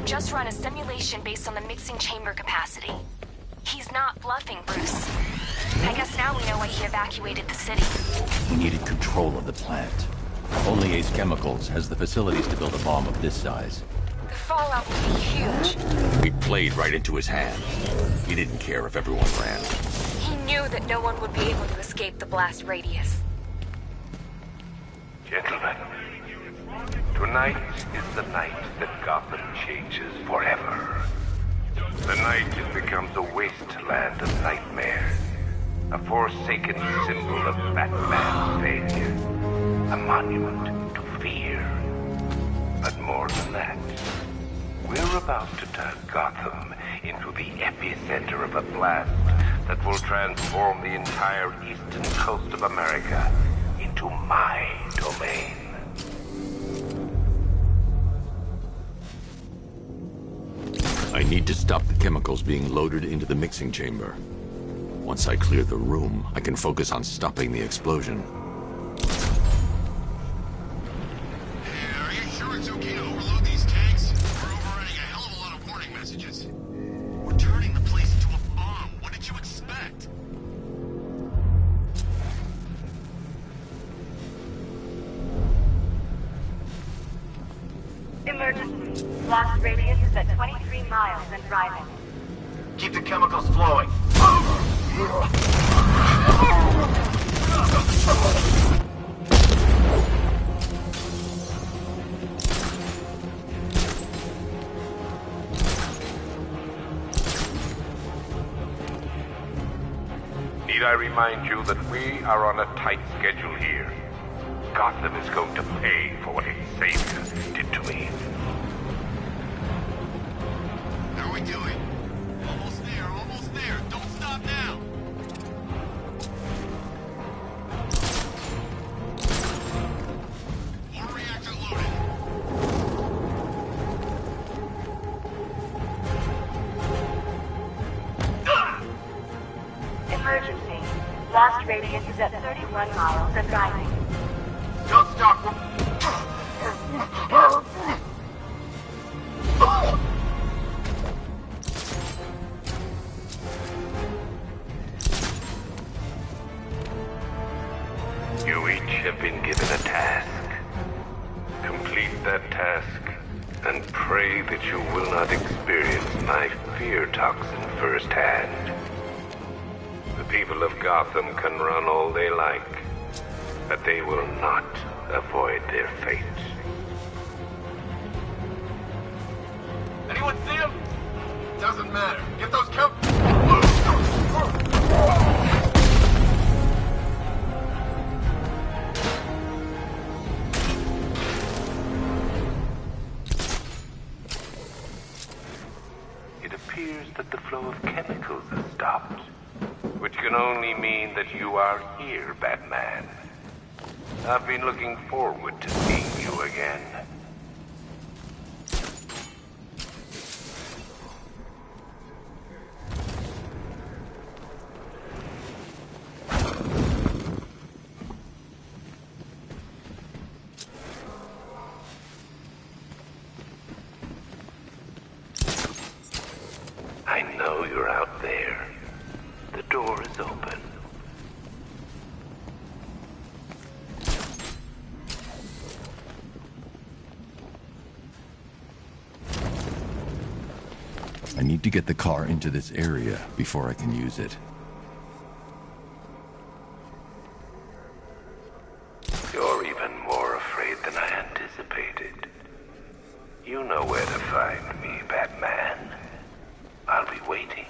Just run a simulation based on the mixing chamber capacity. He's not bluffing, Bruce. I guess now we know why he evacuated the city. He needed control of the plant. Only Ace Chemicals has the facilities to build a bomb of this size. The fallout will be huge. We played right into his hand. He didn't care if everyone ran. He knew that no one would be able to escape the blast radius. Gentlemen, tonight is the night that Gotham changes forever. The night it becomes a wasteland of nightmares, a forsaken symbol of Batman's failure, a monument to fear. But more than that, we're about to turn Gotham into the epicenter of a blast that will transform the entire eastern coast of America into my domain. I need to stop the chemicals being loaded into the mixing chamber. Once I clear the room, I can focus on stopping the explosion. Are you sure it's okay to overload these tanks? We're overrunning a hell of a lot of warning messages. We're turning the place into a bomb. What did you expect? Emergency. Blast radius is at 23 miles and rising. Keep the chemicals flowing. Need I remind you that we are on a tight schedule here? Gotham is going to pay for what its savior did to me. How are we doing? Almost there, almost there. Don't stop now. One reactor loaded. Emergency. Blast radius is at 31 miles and rising. Don't stop. You each have been given a task. Complete that task, and pray that you will not experience my fear toxin firsthand. The people of Gotham can run all they like, but they will not avoid their fate. Anyone see him? Doesn't matter. Get those It appears that the flow of chemicals has stopped, which can only mean that you are here, Batman. I've been looking forward to seeing you again. I know you're out there. The door is open. I need to get the car into this area before I can use it. You're even more afraid than I anticipated. You know where to find me, Batman. I'll be waiting.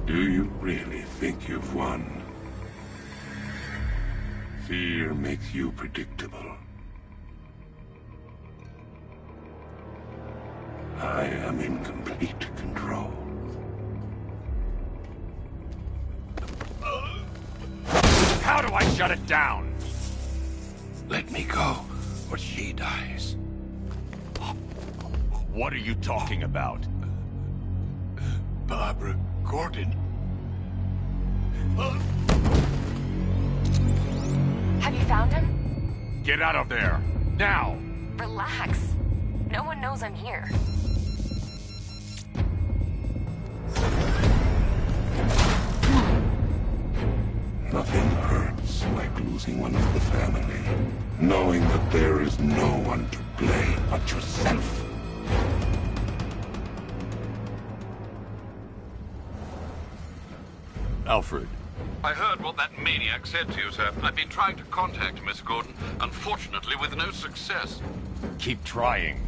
Do you really think you've won? Fear makes you predictable. I am in complete control. How do I shut it down? Let me go, or she dies. What are you talking about? Barbara Gordon. Have you found him? Get out of there! Now! Relax. No one knows I'm here. Nothing hurts like losing one of the family. Knowing that there is no one to blame but yourself. Alfred. I heard what that maniac said to you, sir. I've been trying to contact Miss Gordon, unfortunately with no success. Keep trying.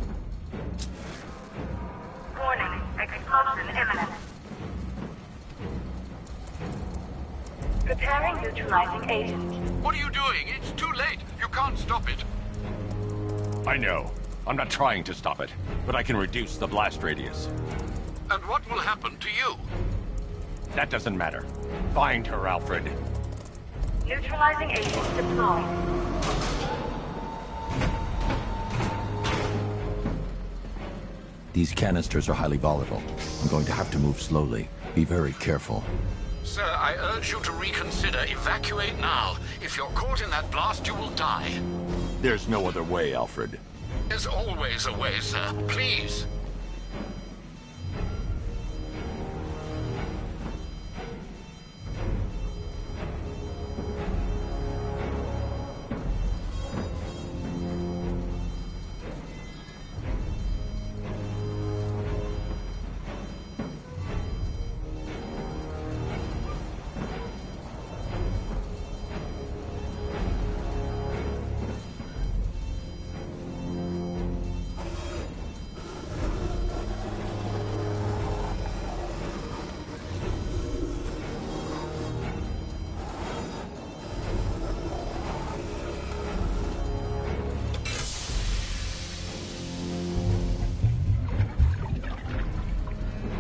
Warning, explosion imminent. Preparing neutralizing agent. What are you doing? It's too late. You can't stop it. I know. I'm not trying to stop it, but I can reduce the blast radius. And what will happen to you? That doesn't matter. Find her, Alfred. Neutralizing agent deployed. These canisters are highly volatile. I'm going to have to move slowly. Be very careful. Sir, I urge you to reconsider. Evacuate now. If you're caught in that blast, you will die. There's no other way, Alfred. There's always a way, sir. Please.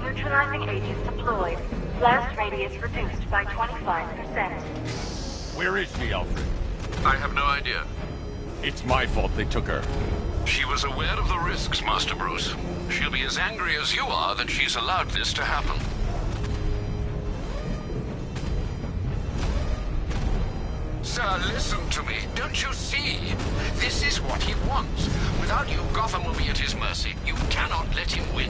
Neutralizing agent deployed. Blast radius reduced by 25%. Where is she, Alfred? I have no idea. It's my fault they took her. She was aware of the risks, Master Bruce. She'll be as angry as you are that she's allowed this to happen. Sir, listen to me. Don't you see? This is what he wants. Without you, Gotham will be at his mercy. You cannot let him win.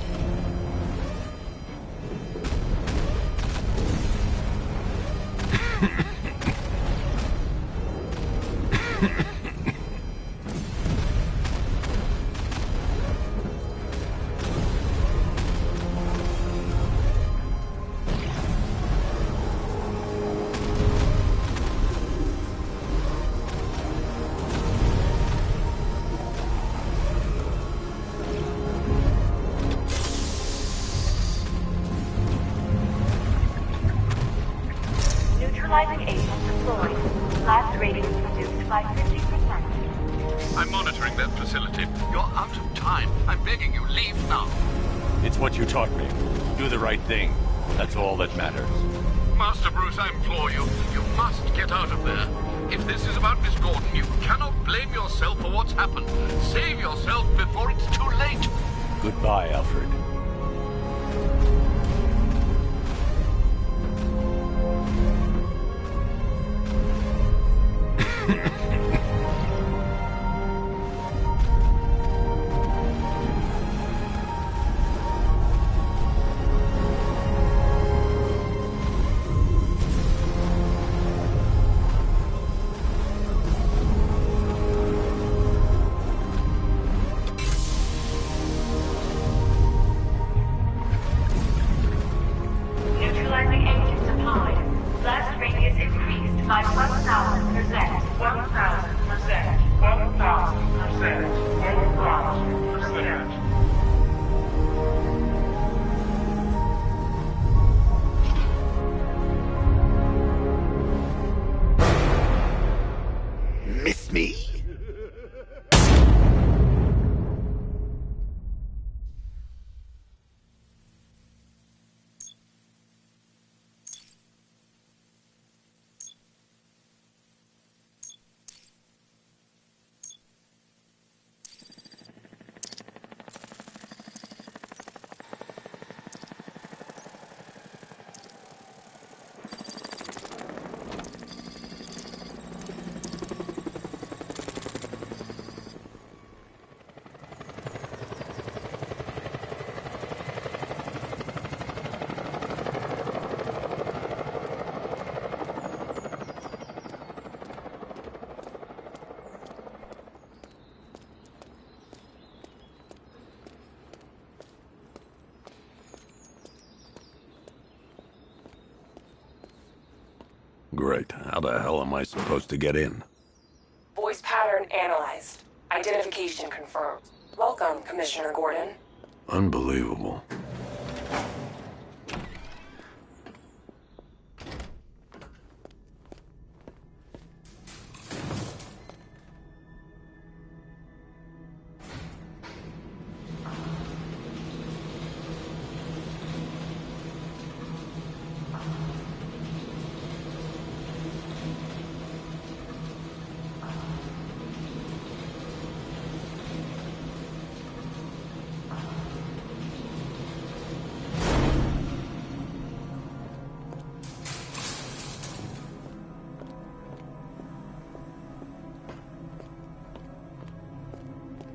Neutralizing agent deployed. Blast radius reduced by 50%. I'm monitoring that facility. You're out of time. I'm begging you, leave now. It's what you taught me. Do the right thing. That's all that matters. Master Bruce, I implore you, you must get out of there. If this is about Miss Gordon, you cannot blame yourself for what's happened. Save yourself before it's too late. Goodbye, Alfred. Neutralizing agent deployed. Blast radius increased by 1,000%. 1,000%. 1,000%. 1,000%. Miss me? Great. How the hell am I supposed to get in? Voice pattern analyzed. Identification confirmed. Welcome, Commissioner Gordon. Unbelievable.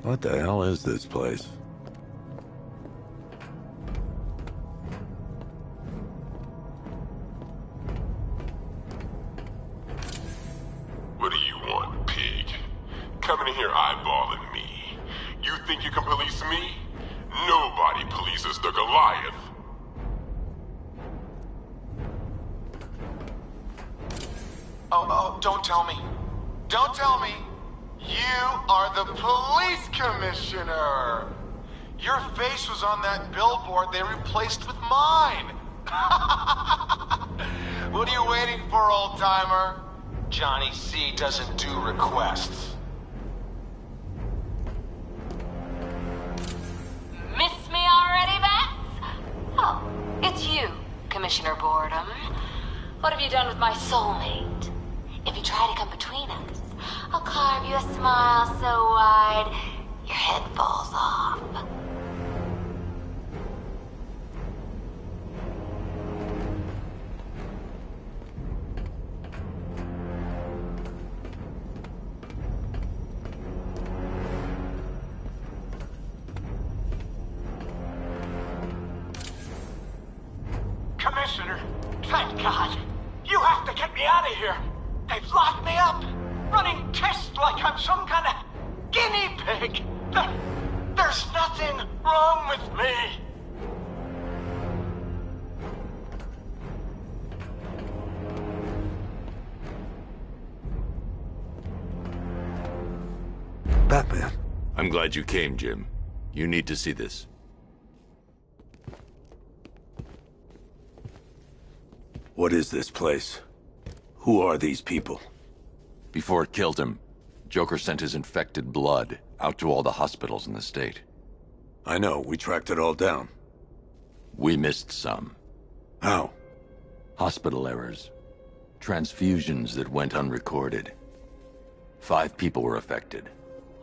What the hell is this place? What do you want, pig? Coming in here eyeballing me. You think you can police me? Nobody polices the Goliath. Oh, don't tell me. Don't tell me. You are the police commissioner. Your face was on that billboard they replaced with mine. What are you waiting for, old-timer? Johnny C doesn't do requests. Miss me already, Bats? Oh, it's you, Commissioner Boredom. What have you done with my soulmate? If you try to come between us, I'll carve you a smile so wide, your head falls off. Commissioner, thank God. You have to get me out of here. They've locked me up, running tests like I'm some kind of guinea pig. There's nothing wrong with me. Batman. I'm glad you came, Jim. You need to see this. What is this place? Who are these people? Before it killed him, Joker sent his infected blood out to all the hospitals in the state. I know, we tracked it all down. We missed some. How? Hospital errors. Transfusions that went unrecorded. 5 people were affected.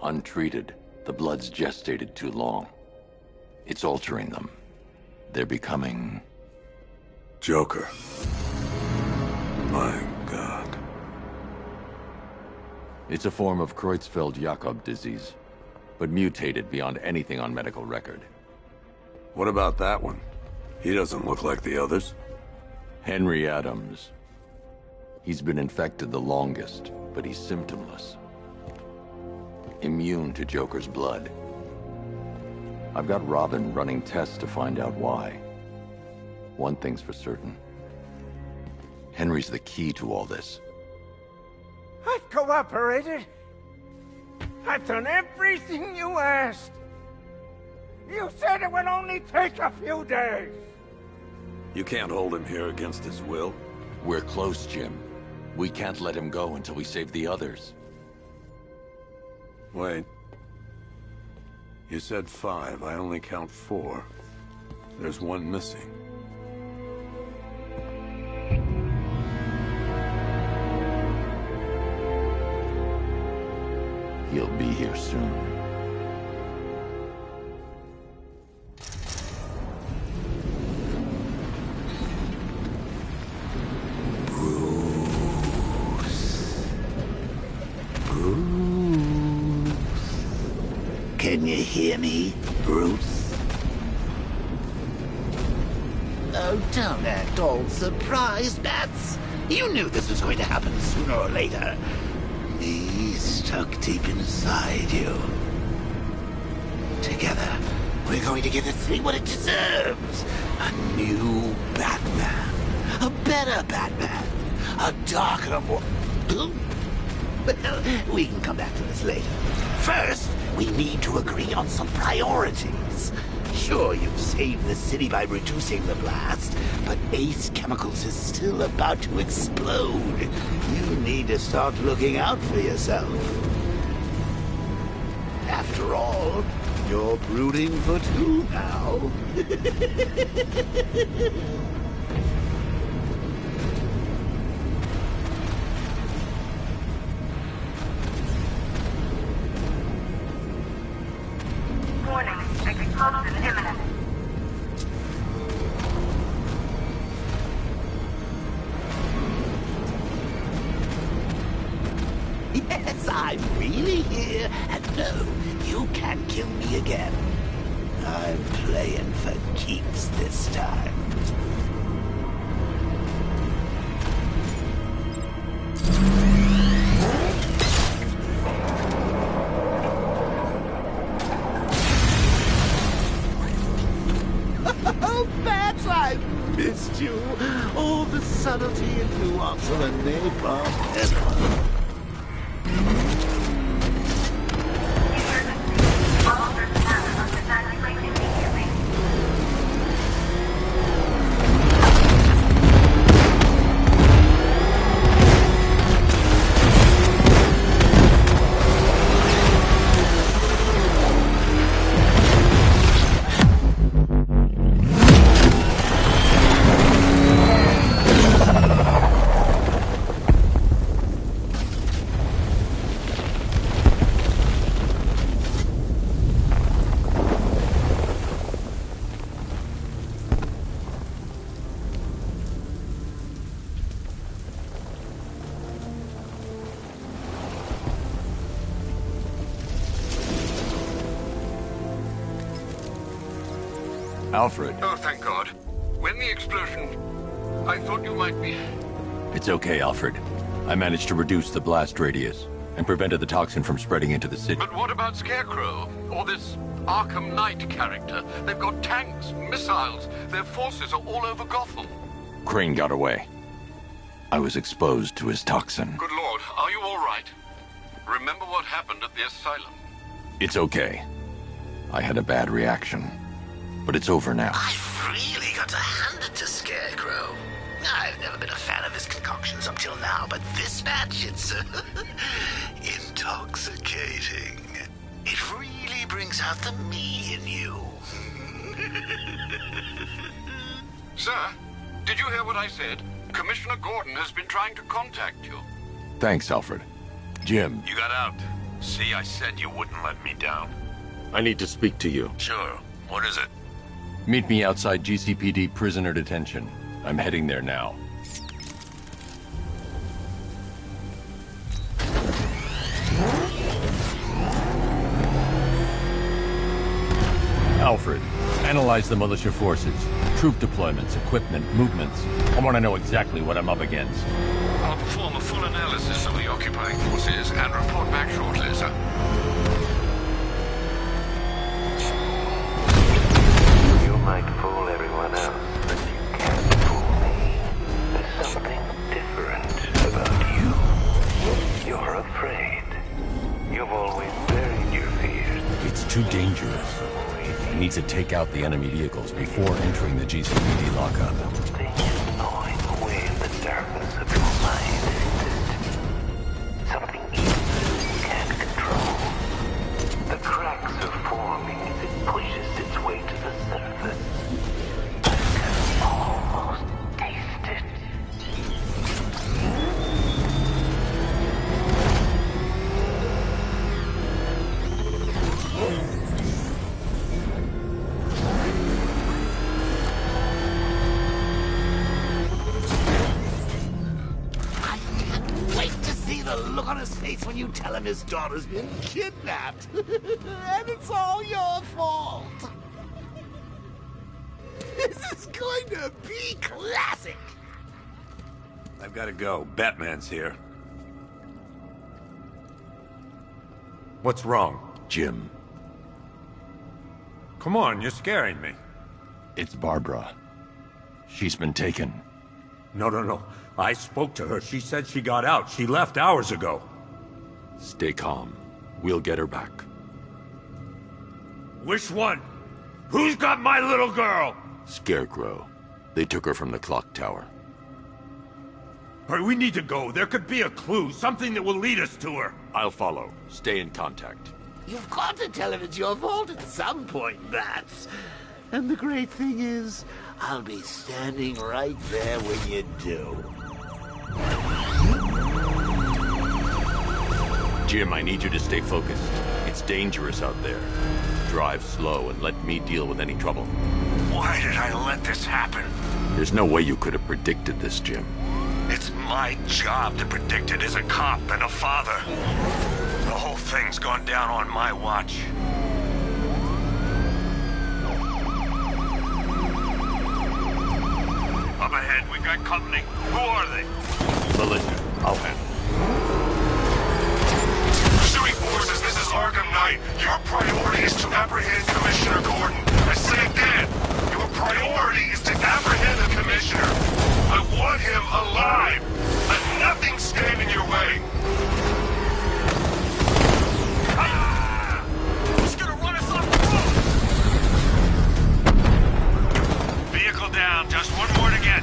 Untreated, the blood's gestated too long. It's altering them. They're becoming... Joker. My God. It's a form of Creutzfeldt-Jakob disease, but mutated beyond anything on medical record. What about that one? He doesn't look like the others. Henry Adams. He's been infected the longest, but he's symptomless. Immune to Joker's blood. I've got Robin running tests to find out why. One thing's for certain. Henry's the key to all this. I've cooperated. I've done everything you asked. You said it would only take a few days. You can't hold him here against his will. We're close, Jim. We can't let him go until we save the others. Wait. You said 5. I only count 4. There's one missing. He'll be here soon. Can you hear me, Bruce? Oh, don't act all surprised, Bats. You knew this was going to happen sooner or later. Me stuck deep inside you. Together, we're going to give this thing what it deserves. A new Batman. A better Batman. A darker, more... Well, we can come back to this later. First, we need to agree on some priorities. Sure, you've saved the city by reducing the blast, but Ace Chemicals is still about to explode. You need to start looking out for yourself. After all, you're brooding for 2 now. Warning, explosion imminent. Yes, I'm really here, and no, you can't kill me again. I'm playing for keeps this time. Oh, Bats, I missed you. All the subtlety and nuance of a napalm pepper. Alfred. Oh, thank God. When the explosion... I thought you might be... It's okay, Alfred. I managed to reduce the blast radius and prevented the toxin from spreading into the city. But what about Scarecrow? Or this Arkham Knight character? They've got tanks, missiles. Their forces are all over Gotham. Crane got away. I was exposed to his toxin. Good Lord, are you all right? Remember what happened at the asylum? It's okay. I had a bad reaction. But it's over now. I've really got to hand it to Scarecrow. I've never been a fan of his concoctions up till now, but this batch, it's intoxicating. It really brings out the me in you. Sir, did you hear what I said? Commissioner Gordon has been trying to contact you. Thanks, Alfred. Jim. You got out. See, I said you wouldn't let me down. I need to speak to you. Sure. What is it? Meet me outside GCPD prisoner detention. I'm heading there now. Alfred, analyze the militia forces, troop deployments, equipment, movements. I want to know exactly what I'm up against. I'll perform a full analysis of the occupying forces and report back shortly, sir. You might fool everyone else, but you can't fool me. There's something different about you. You're afraid. You've always buried your fears. It's too dangerous. I need to take out the enemy vehicles before entering the GCPD lockup. Gnawing away in the darkness of your mind exists. Something you can't control. The cracks are forming as it pushes its way to the surface. I can almost taste it. The look on his face when you tell him his daughter's been kidnapped. And it's all your fault. This is going to be classic. I've got to go. Batman's here. What's wrong? Jim. Come on, you're scaring me. It's Barbara. She's been taken. No. I spoke to her. She said she got out. She left hours ago. Stay calm. We'll get her back. Which one? Who's got my little girl? Scarecrow. They took her from the clock tower. All right, we need to go. There could be a clue, something that will lead us to her. I'll follow. Stay in contact. You've got to tell him it's your fault at some point, Bats. And the great thing is, I'll be standing right there when you do. Jim, I need you to stay focused. It's dangerous out there. Drive slow and let me deal with any trouble. Why did I let this happen? There's no way you could have predicted this, Jim. It's my job to predict it as a cop and a father. The whole thing's gone down on my watch. Up ahead, we got company. Who are they? Militia. I'll handle it. Pursuing forces, this is Arkham Knight. Your priority is to apprehend Commissioner Gordon. I say again, your priority is to apprehend the Commissioner. I want him alive. Let nothing stand in your way. He's gonna run us off the road! Vehicle down, just one more to get.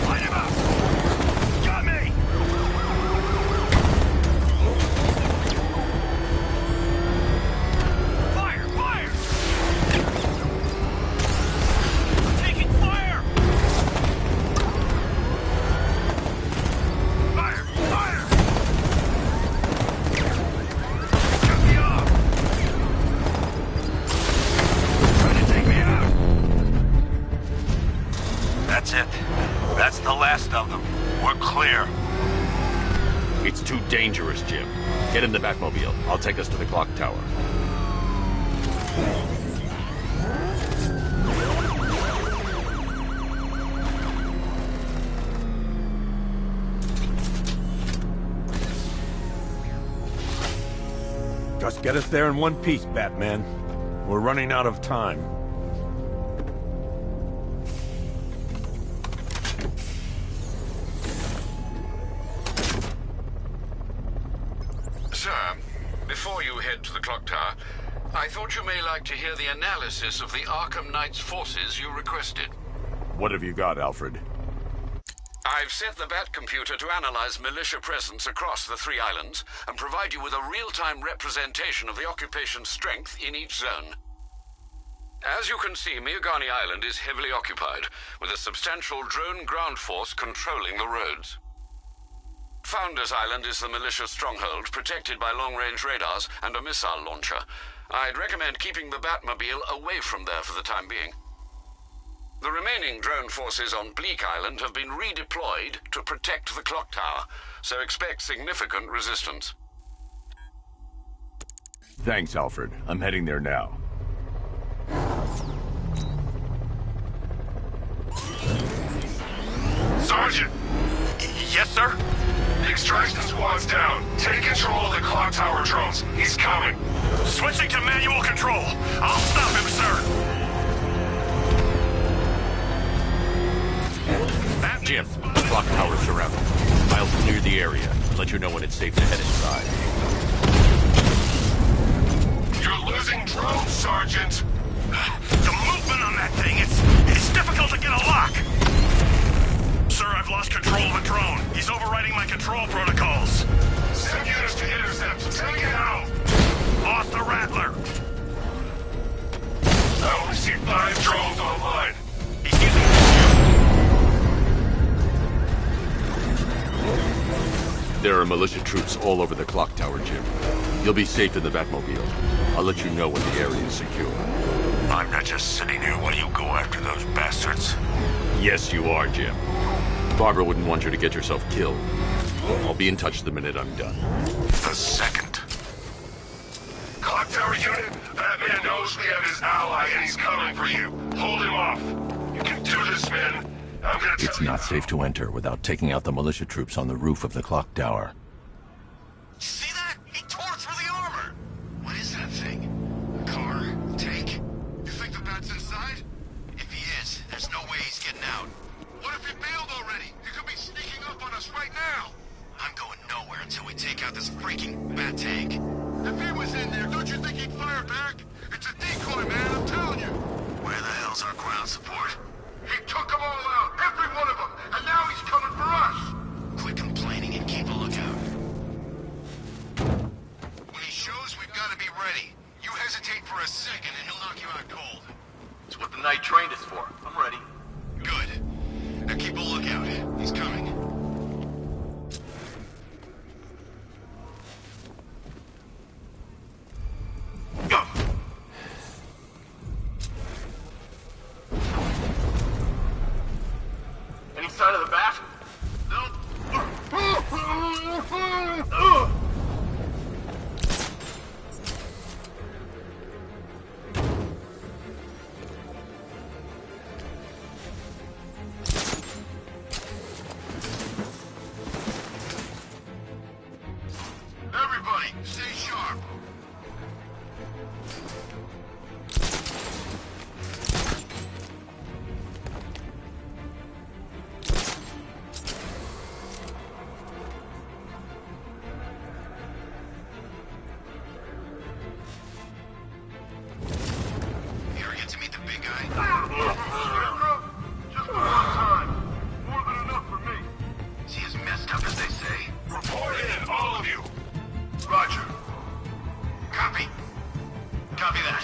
Light him up! Got me! Fire! Fire! Taking fire! Fire! Fire! Cut me off! Trying to take me out! That's it. That's the last of them. We're clear. It's too dangerous, Jim. Get in the Batmobile. I'll take us to the clock tower. Just get us there in one piece, Batman. We're running out of time. Sir, before you head to the clock tower, I thought you may like to hear the analysis of the Arkham Knight's forces you requested. What have you got, Alfred? I've set the Bat computer to analyze militia presence across the 3 islands and provide you with a real-time representation of the occupation strength in each zone. As you can see, Miagani Island is heavily occupied, with a substantial drone ground force controlling the roads. Founders Island is the militia stronghold, protected by long-range radars and a missile launcher. I'd recommend keeping the Batmobile away from there for the time being. The remaining drone forces on Bleak Island have been redeployed to protect the clock tower, so expect significant resistance. Thanks, Alfred. I'm heading there now. Sergeant! Yes, sir? The extraction squad's down. Take control of the clock tower drones. He's coming. Switching to manual control. I'll stop him, sir. Jim, the clock tower's surrounded. I'll clear the area and let you know when it's safe to head inside. You're losing drones, Sergeant! The movement on that thing, it's difficult to get a lock. Sir, I've lost control of the drone. He's overriding my control protocols. Send units to intercept. Take it out! Lost the Rattler. I only see 5 drones online. He's using... There are militia troops all over the clock tower, Jim. You'll be safe in the Batmobile. I'll let you know when the area is secure. I'm not just sitting here while you go after those bastards. Yes, you are, Jim. Barbara wouldn't want you to get yourself killed. I'll be in touch the minute I'm done. The second. Clock tower unit, Batman knows we have his ally and he's coming for you. Hold him off. You can do this, man. I'm gonna tell It's not safe to enter without taking out the militia troops on the roof of the clock tower. See that? He tore through the armor! What is that thing? A car? Tank? You think the Bat's inside? If he is, there's no way he's getting out. What if he bailed already? He could be sneaking up on us right now! I'm going nowhere until we take out this freaking Bat tank. If he was in there, don't you think he'd fire back? It's a decoy, man, I'm telling you! Where the hell's our ground support? He took them all out, every one of them, and now he's coming for us! Quit complaining and keep a lookout. When he shows, we've got to be ready. You hesitate for a second and he'll knock you out cold. It's what the night trained us for. I'm ready. Good. Now keep a lookout. He's coming. Go! Any sign of the Bat? Nope. Everybody, stay sharp. You ever get to meet the big guy? Just for one time. More than enough for me. Is he as messed up as they say? Report in, all of you! Roger. Copy. Copy that.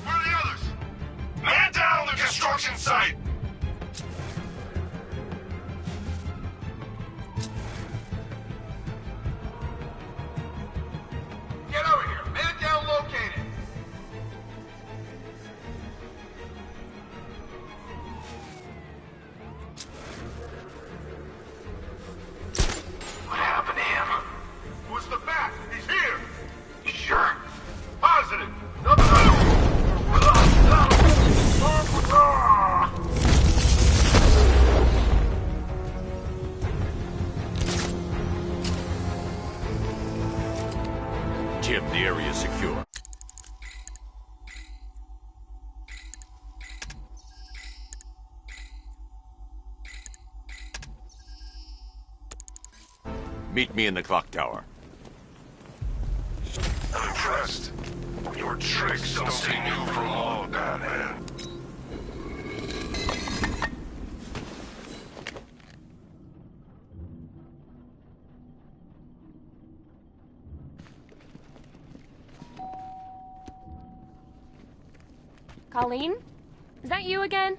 Where are the others? Man down the construction site! Get over here. Man down located. What happened to him? Who's the Bat? He's here. You sure? Positive. Jim, the area is secure. Meet me in the clock tower. I'm impressed. Your tricks don't stay new for long, Batman. Colleen? Is that you again?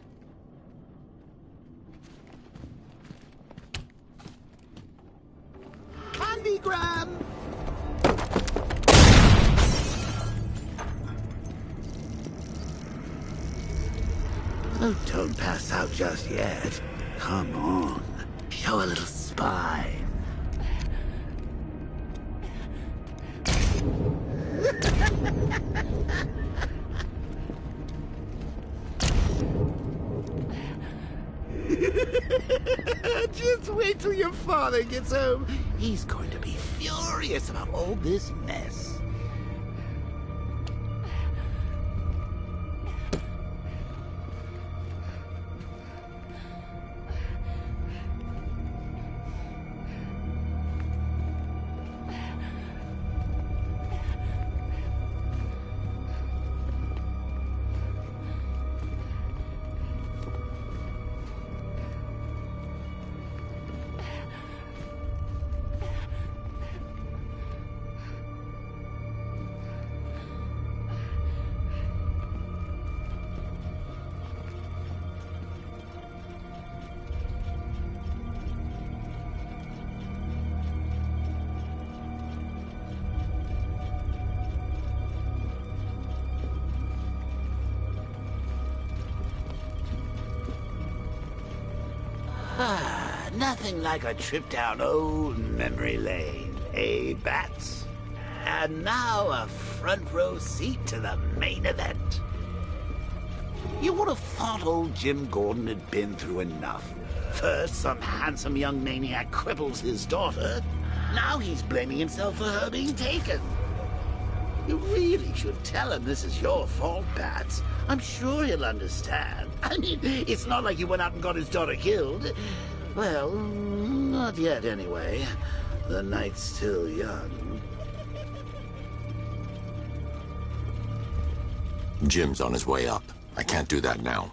Candygram! Oh, don't pass out just yet. Come on. Show a little spine. Just wait till your father gets home. He's going to be furious about all this mess. Nothing like a trip down old memory lane, eh, Bats? And now a front row seat to the main event. You would have thought old Jim Gordon had been through enough. First, some handsome young maniac cripples his daughter. Now he's blaming himself for her being taken. You really should tell him this is your fault, Bats. I'm sure he'll understand. I mean, it's not like you went out and got his daughter killed. Well, not yet anyway. The night's still young. Jim's on his way up. I can't do that now.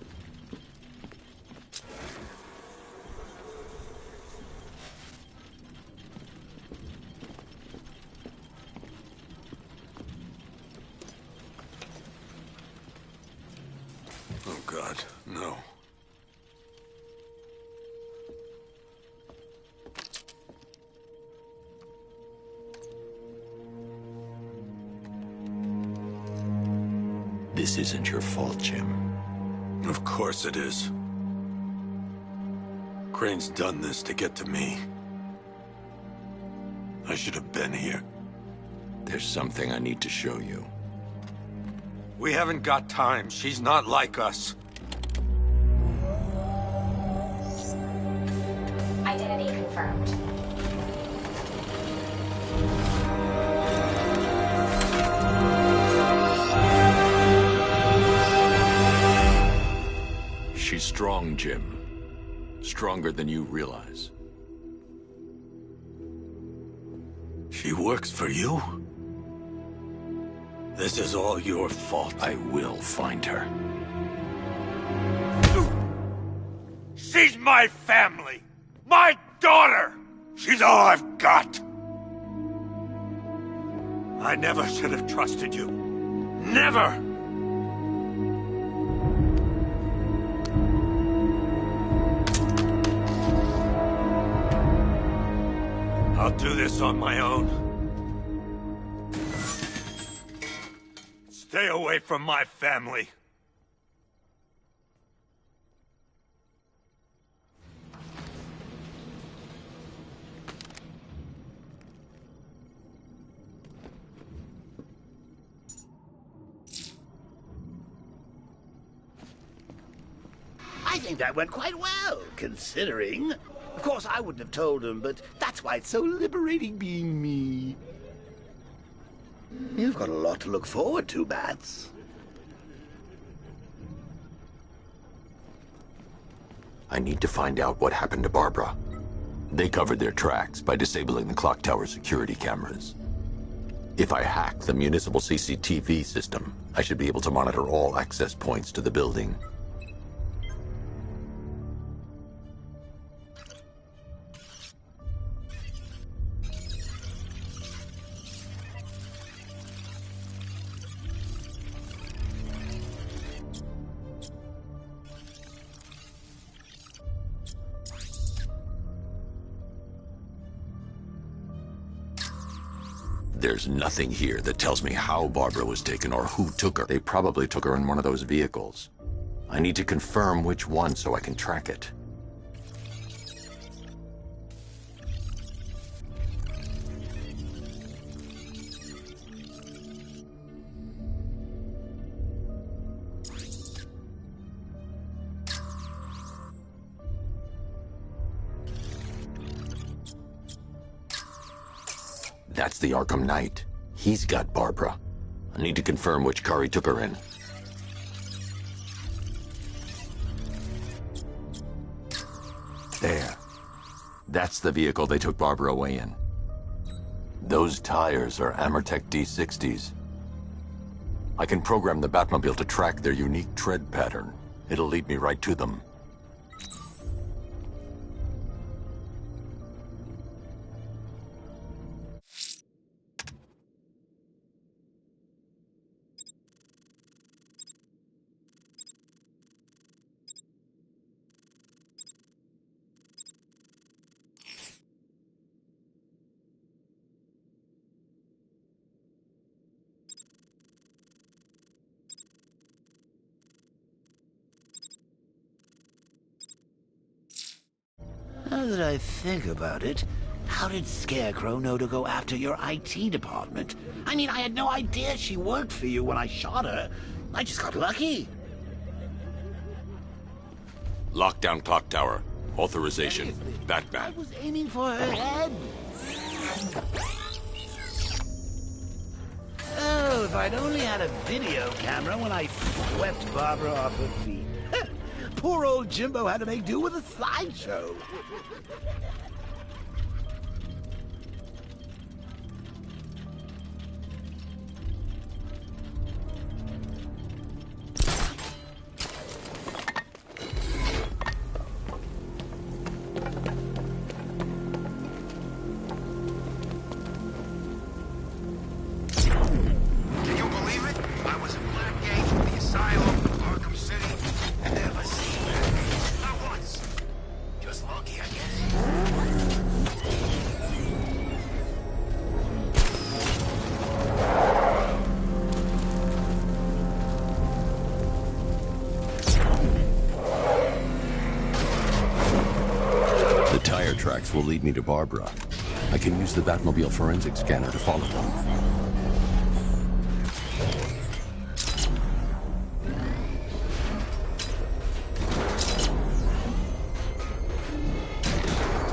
Oh, God, no. This isn't your fault, Jim. Of course it is. Crane's done this to get to me. I should have been here. There's something I need to show you. We haven't got time. She's not like us. Identity confirmed. She's strong, Jim. Stronger than you realize. She works for you? This is all your fault. I will find her. She's my family! My daughter! She's all I've got! I never should have trusted you. Never! I'll do this on my own. Stay away from my family. I think that went quite well, considering. Of course, I wouldn't have told him, but that's why it's so liberating being me. You've got a lot to look forward to, Bats. I need to find out what happened to Barbara. They covered their tracks by disabling the clock tower security cameras. If I hack the municipal CCTV system, I should be able to monitor all access points to the building. There's nothing here that tells me how Barbara was taken or who took her. They probably took her in one of those vehicles. I need to confirm which one so I can track it. That's the Arkham Knight. He's got Barbara. I need to confirm which car he took her in. There. That's the vehicle they took Barbara away in. Those tires are Amertech D60s. I can program the Batmobile to track their unique tread pattern. It'll lead me right to them. Now that I think about it, how did Scarecrow know to go after your IT department? I mean, I had no idea she worked for you when I shot her. I just got lucky. Lockdown clock tower. Authorization. Batman. I was aiming for her head. Oh, if I'd only had a video camera when I swept Barbara off her feet. Poor old Jimbo had to make do with a slideshow. Can you believe it? I was in Blackgate, the Asylum, Arkham City, and never seen that. Not once. Just lucky, I guess. The tire tracks will lead me to Barbara. I can use the Batmobile forensic scanner to follow them.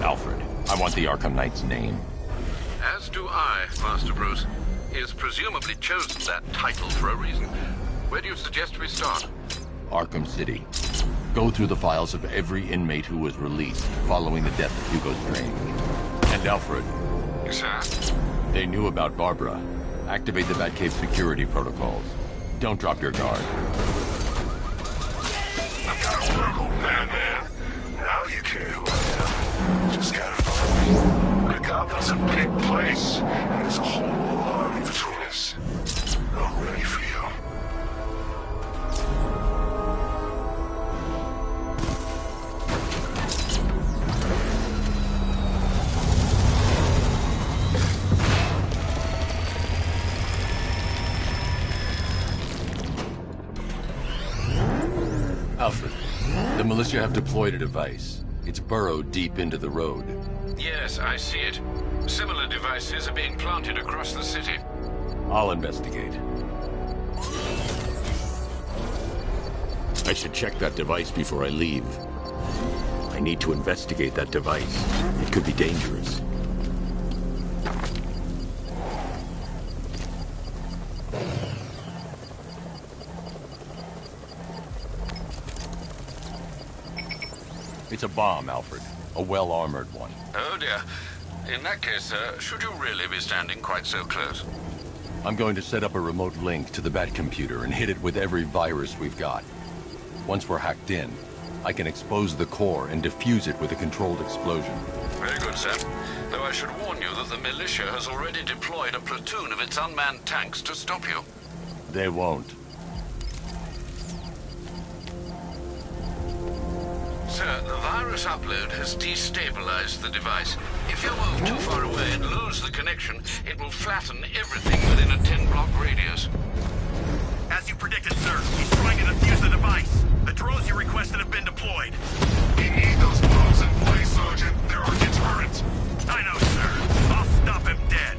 Alfred, I want the Arkham Knight's name. As do I, Master Bruce. He has presumably chosen that title for a reason. Where do you suggest we start? Arkham City. Go through the files of every inmate who was released following the death of Hugo Strange. And Alfred. Sir? They knew about Barbara. Activate the Batcave security protocols. Don't drop your guard. I've got a Oracle, man. Now you care who I am. Just gotta follow me. Gotham's a big place, and there's a whole army between us. I'm ready for you. Alfred, the militia have deployed a device. It's burrowed deep into the road. Yes, I see it. Similar devices are being planted across the city. I'll investigate. I should check that device before I leave. I need to investigate that device. It could be dangerous. It's a bomb, Alfred. A well-armored one. Oh dear. In that case, should you really be standing quite so close? I'm going to set up a remote link to the Bat computer and hit it with every virus we've got. Once we're hacked in, I can expose the core and defuse it with a controlled explosion. Very good, sir. Though I should warn you that the militia has already deployed a platoon of its unmanned tanks to stop you. They won't. Sir, the virus virus upload has destabilized the device. If you move too far away and lose the connection, it will flatten everything within a 10-block radius. As you predicted, sir, he's trying to defuse the device. The drones you requested have been deployed. We need those drones in place, Sergeant. They're our deterrent. I know, sir. I'll stop him dead.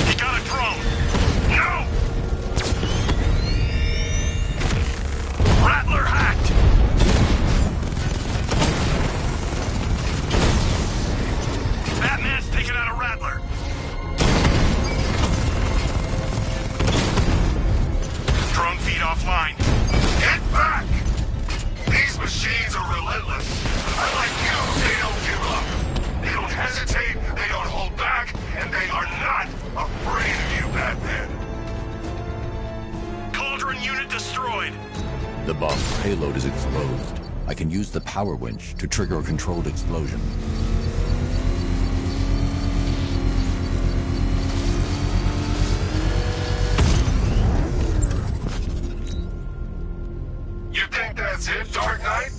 He got a drone. No! Rattler hacked! Batman's taken out a Rattler. Drone feed offline. Get back! These machines are relentless. Unlike you, they don't give up. They don't hesitate, they don't hold back, and they are not afraid of you, Batman. Cauldron unit destroyed. The bomb's payload is exposed. I can use the power winch to trigger a controlled explosion. You think that's it, Dark Knight?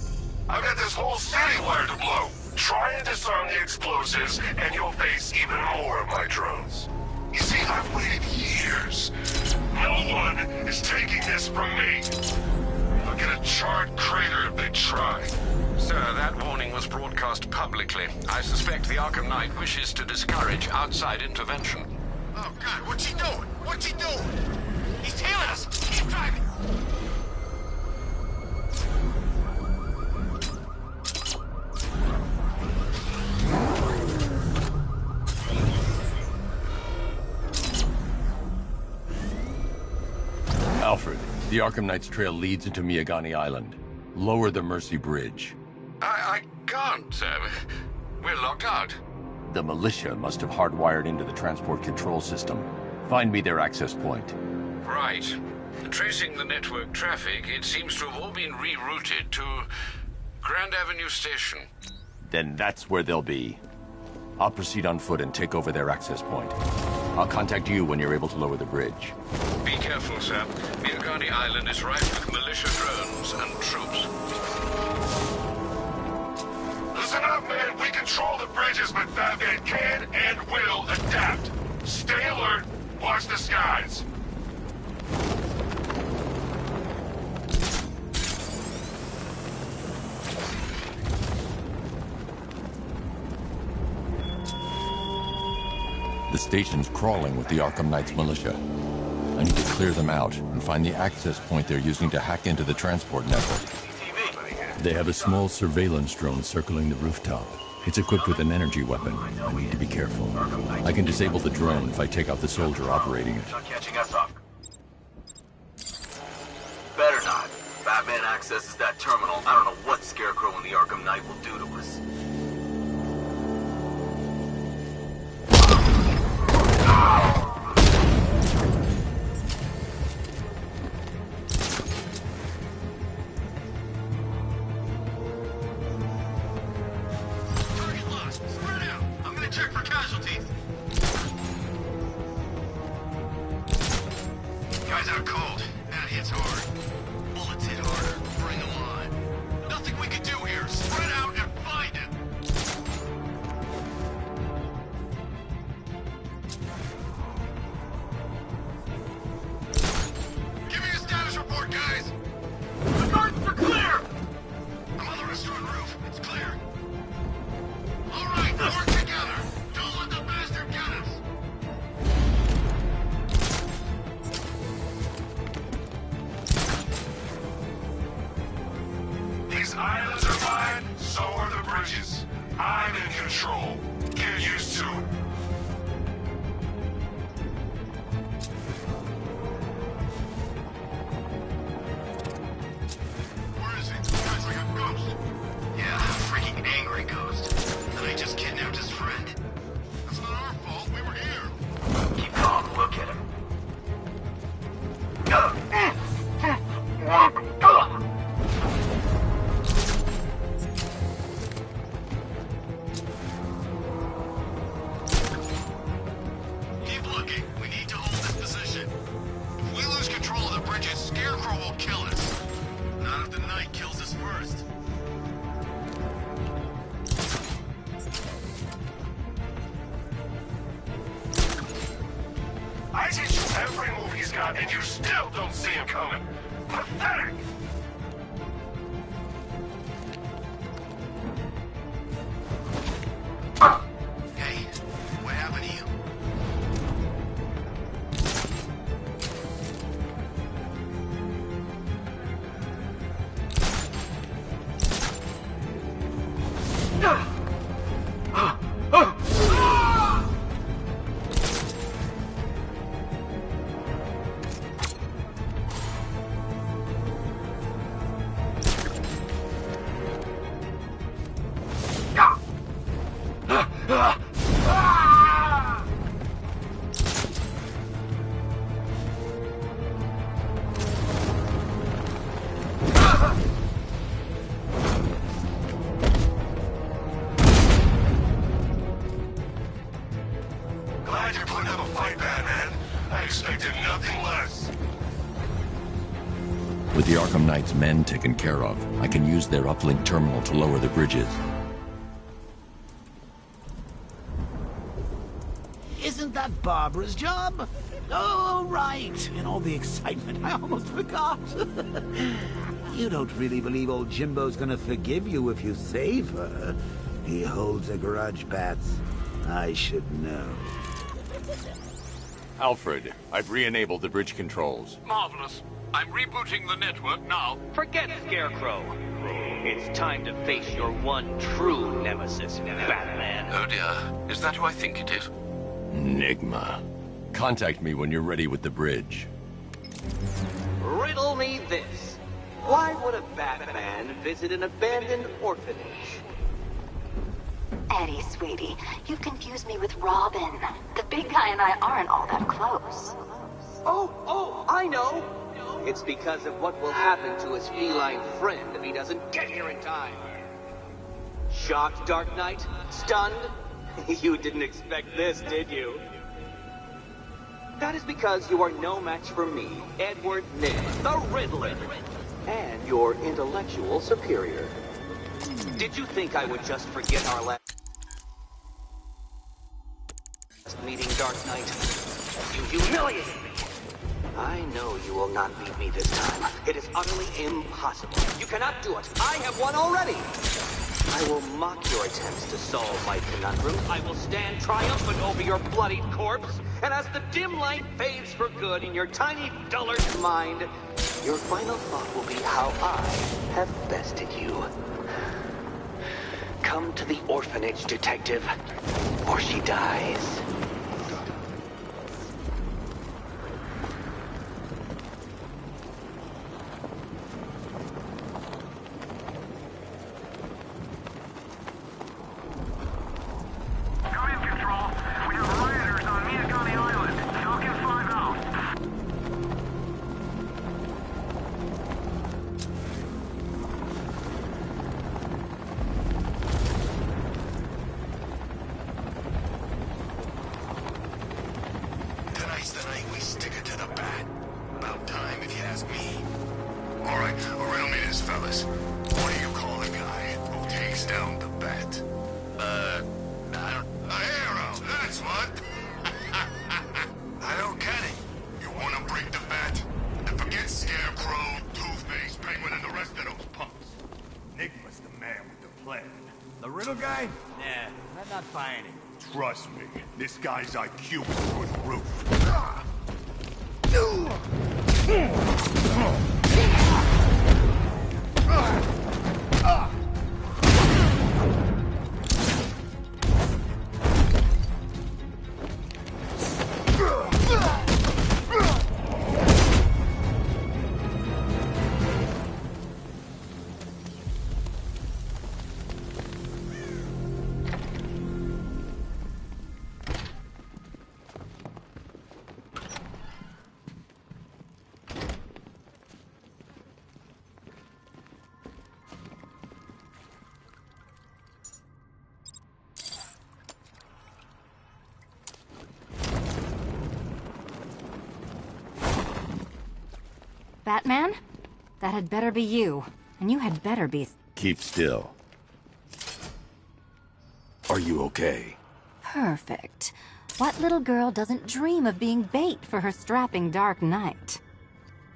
I've got this whole city wired to blow. Try and disarm the explosives, and you'll face even more of my drones. You see, I've waited years. No one is taking this from me. I'll get a charred crater if they try. Sir, that warning was broadcast publicly. I suspect the Arkham Knight wishes to discourage outside intervention. Oh, God, what's he doing? What's he doing? He's tailing us. Keep driving. Alfred, the Arkham Knight's trail leads into Miyagani Island. Lower the Mercy Bridge. I can't, sir. We're locked out. The militia must have hardwired into the transport control system. Find me their access point. Right. Tracing the network traffic, it seems to have all been rerouted to Grand Avenue Station. Then that's where they'll be. I'll proceed on foot and take over their access point. I'll contact you when you're able to lower the bridge. Be careful, sir. Miyagani Island is rife with militia drones and troops. Listen up, man. We control the bridges, but Batman can and will adapt. Stay alert. Watch the skies. The station's crawling with the Arkham Knight's militia. I need to clear them out and find the access point they're using to hack into the transport network. They have a small surveillance drone circling the rooftop. It's equipped with an energy weapon. I need to be careful. I can disable the drone if I take out the soldier operating it. Not catching us up. Better not. Batman accesses that terminal. I don't know what Scarecrow and the Arkham Knight will do to us. Target lost. Spread out. I'm gonna check for casualties. Guy's out cold. That hits hard. Bullets hit harder. Bring them on. Nothing we can do here. Spread out and find him. Give me a status report, guys. The gardens are clear. I'm on the restaurant roof. It's clear. All right, work together. Don't let the bastard get us. mascot, and you still don't see him coming. Pathetic! Hey, what happened to you? Glad you're putting up a fight, Batman. I expected nothing less. With the Arkham Knight's men taken care of, I can use their uplink terminal to lower the bridges. Isn't that Barbara's job? Oh, right. In all the excitement, I almost forgot. You don't really believe old Jimbo's gonna forgive you if you save her. He holds a grudge, Bats. I should know. Alfred, I've re-enabled the bridge controls. Marvelous. I'm rebooting the network now. Forget Scarecrow. It's time to face your one true nemesis, Batman. Oh dear. Is that who I think it is? Enigma. Contact me when you're ready with the bridge. Riddle me this. Why would a Batman visit an abandoned orphanage? Eddie, sweetie, you confused me with Robin. The big guy and I aren't all that close. Oh, I know. It's because of what will happen to his feline friend if he doesn't get here in time. Shocked, Dark Knight? Stunned? You didn't expect this, did you? That is because you are no match for me, Edward Nygma, the Riddler, and your intellectual superior. Did you think I would just forget our last meeting, Dark Knight? You humiliated me! I know you will not beat me this time. It is utterly impossible. You cannot do it. I have won already! I will mock your attempts to solve my conundrum. I will stand triumphant over your bloodied corpse. And as the dim light fades for good in your tiny dullard's mind, your final thought will be how I have bested you. Come to the orphanage, detective, or she dies. Trust me, this guy's IQ is through the roof. Batman? That had better be you. And you had better be... Keep still. Are you okay? Perfect. What little girl doesn't dream of being bait for her strapping Dark Knight?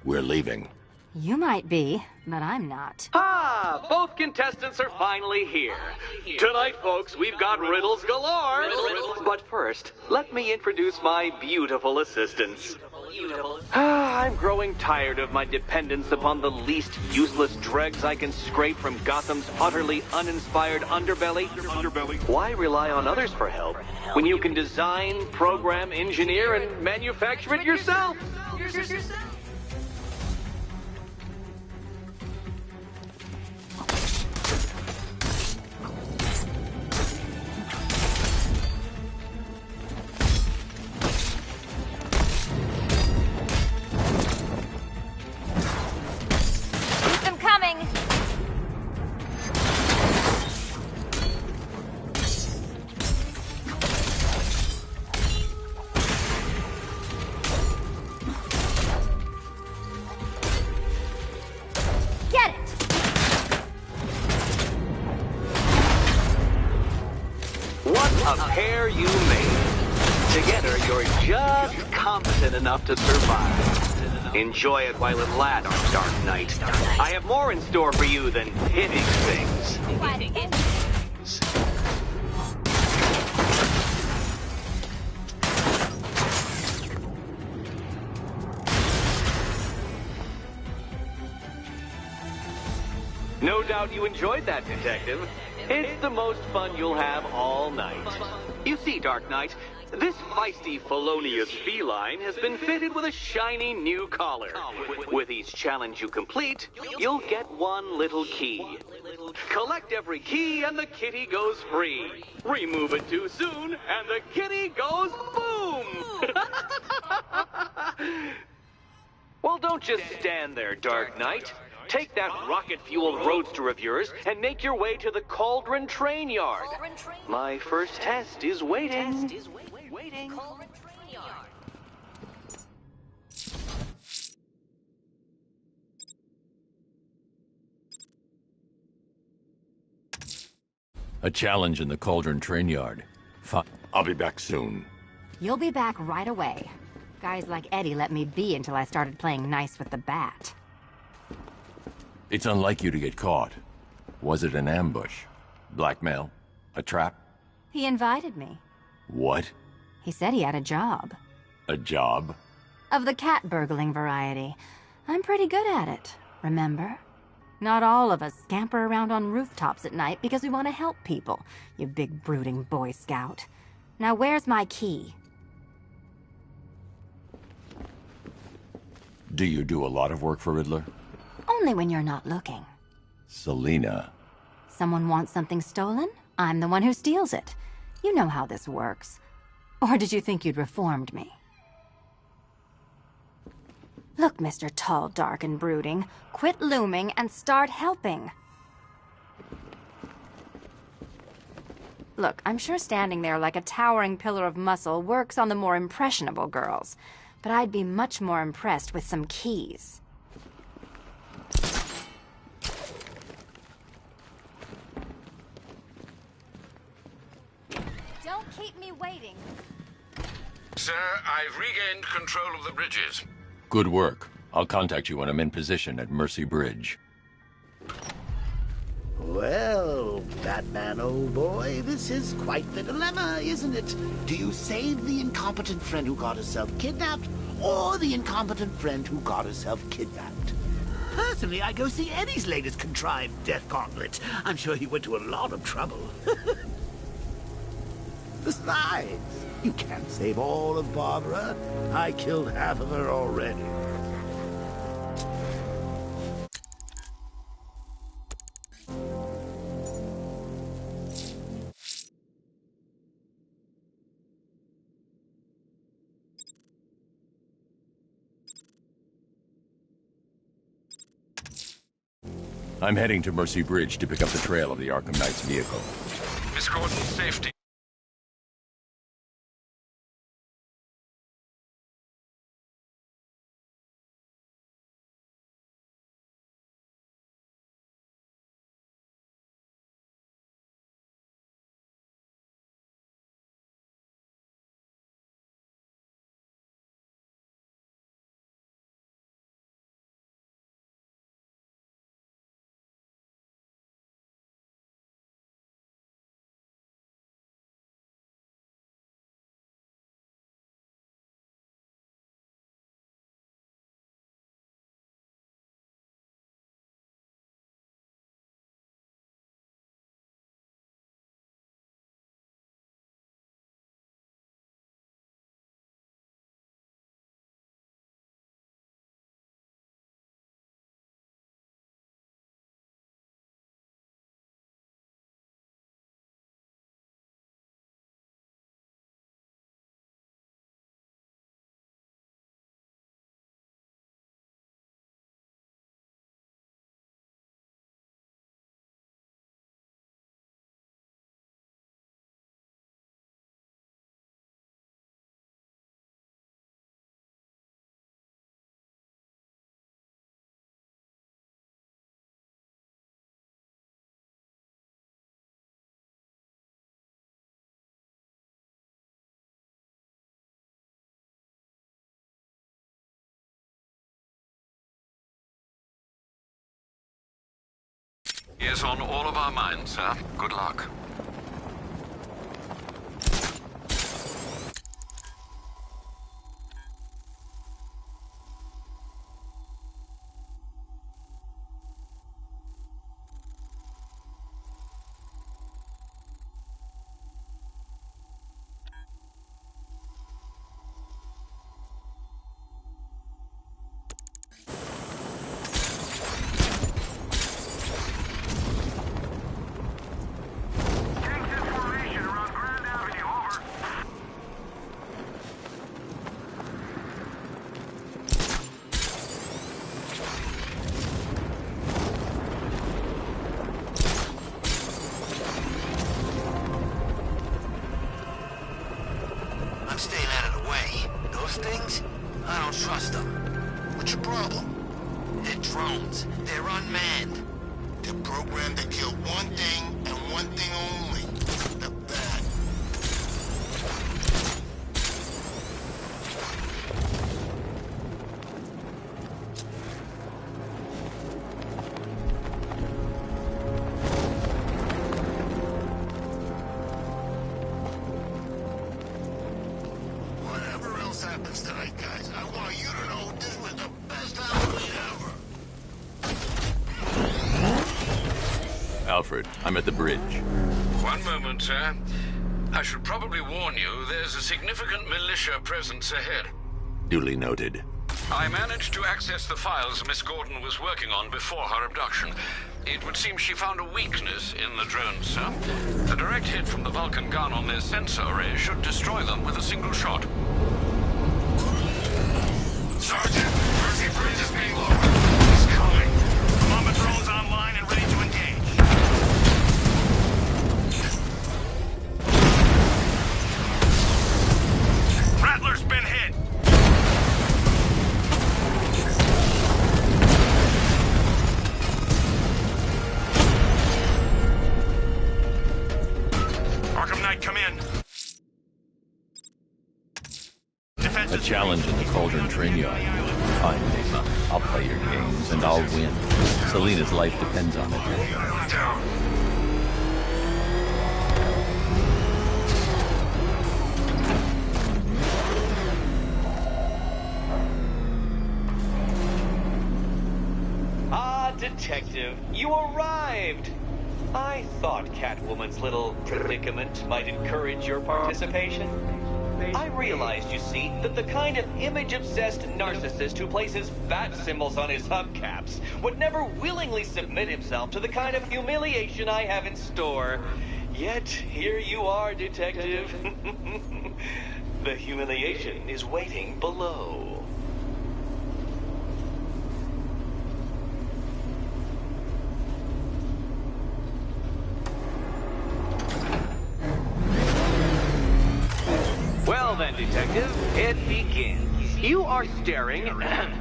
We're leaving. You might be, but I'm not. Ah, both contestants are finally here. Tonight, folks, we've got riddles galore. But first, let me introduce my beautiful assistants. I'm growing tired of my dependence upon the least useless dregs I can scrape from Gotham's utterly uninspired underbelly. Why rely on others for help when you can design, program, engineer, and manufacture it yourself? Keep them coming! Get it! What a pair you made. Together, you're just competent enough to survive. Enjoy it while it lasts, Dark Knight. I have more in store for you than hitting things. No doubt you enjoyed that, Detective. It's the most fun you'll have all night. You see, Dark Knight, this feisty, felonious feline has been fitted with a shiny new collar. With each challenge you complete, you'll get one little key. Collect every key and the kitty goes free. Remove it too soon and the kitty goes boom! Well, don't just stand there, Dark Knight. Take that rocket-fueled roadster of yours and make your way to the Cauldron Train Yard. My first test is waiting. A challenge in the Cauldron Train Yard. I'll be back soon. You'll be back right away. Guys like Eddie let me be until I started playing nice with the bat. It's unlike you to get caught. Was it an ambush? Blackmail? A trap? He invited me. What? He said he had a job. A job? Of the cat burgling variety. I'm pretty good at it, remember? Not all of us scamper around on rooftops at night because we want to help people, you big brooding Boy Scout. Now where's my key? Do you do a lot of work for Riddler? Only when you're not looking. Selina. Someone wants something stolen? I'm the one who steals it. You know how this works. Or did you think you'd reformed me? Look, Mr. Tall, Dark, and Brooding, quit looming and start helping. Look, I'm sure standing there like a towering pillar of muscle works on the more impressionable girls, but I'd be much more impressed with some keys. Don't keep me waiting. Sir, I've regained control of the bridges. Good work. I'll contact you when I'm in position at Mercy Bridge. Well, Batman, old boy, this is quite the dilemma, isn't it? Do you save the incompetent friend who got herself kidnapped, or the incompetent friend who got herself kidnapped? Personally, I go see Eddie's latest contrived death gauntlet. I'm sure he went to a lot of trouble. Besides, you can't save all of Barbara. I killed half of her already. I'm heading to Mercy Bridge to pick up the trail of the Arkham Knight's vehicle. Miss Gordon's safety is on all of our minds, sir. Good luck. Alfred, I'm at the bridge. One moment, sir. I should probably warn you, there's a significant militia presence ahead. Duly noted. I managed to access the files Miss Gordon was working on before her abduction. It would seem she found a weakness in the drones, sir. A direct hit from the Vulcan gun on their sensor array should destroy them with a single shot. Sergeant, Mercy Bridge is being lowered. He's coming. Bomber drones online and ready to engage. Rattler's been hit. Arkham Knight, come in. A challenge in the Cauldron train yard. Fine, Mesa. I'll play your games, and I'll win. Selena's life depends on it. Ah, Detective, you arrived! I thought Catwoman's little predicament might encourage your participation. I realized, you see, that the kind of image-obsessed narcissist who places bat symbols on his hubcaps would never willingly submit himself to the kind of humiliation I have in store. Yet, here you are, Detective. The humiliation is waiting below. Well then, Detective, it begins. You are staring,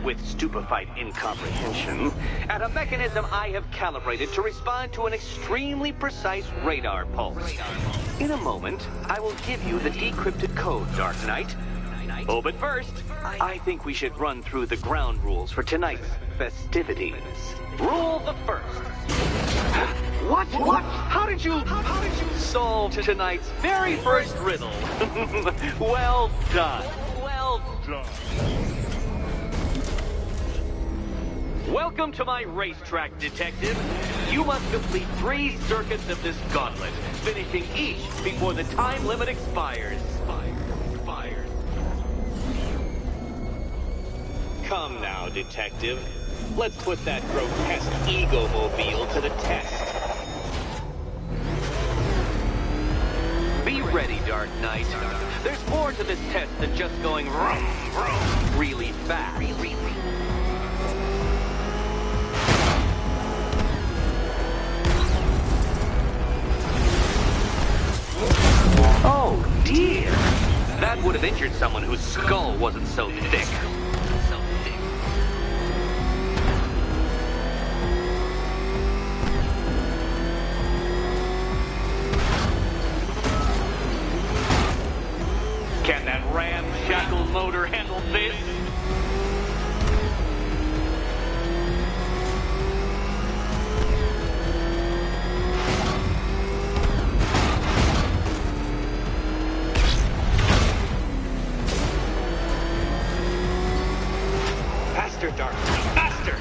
with stupefied incomprehension, at a mechanism I have calibrated to respond to an extremely precise radar pulse. In a moment, I will give you the decrypted code, Dark Knight. Oh, but first, I think we should run through the ground rules for tonight's festivities. Rule the first. What? How did you solve tonight's very first riddle? Well done. Well done. Welcome to my racetrack, Detective. You must complete 3 circuits of this gauntlet, finishing each before the time limit expires. Come now, Detective. Let's put that grotesque ego-mobile to the test. Be ready, Dark Knight. There's more to this test than just going vroom, vroom, really fast. Oh, dear. That would have injured someone whose skull wasn't so thick. Can that ramshackle motor handle this? Faster, Dark Knight, faster!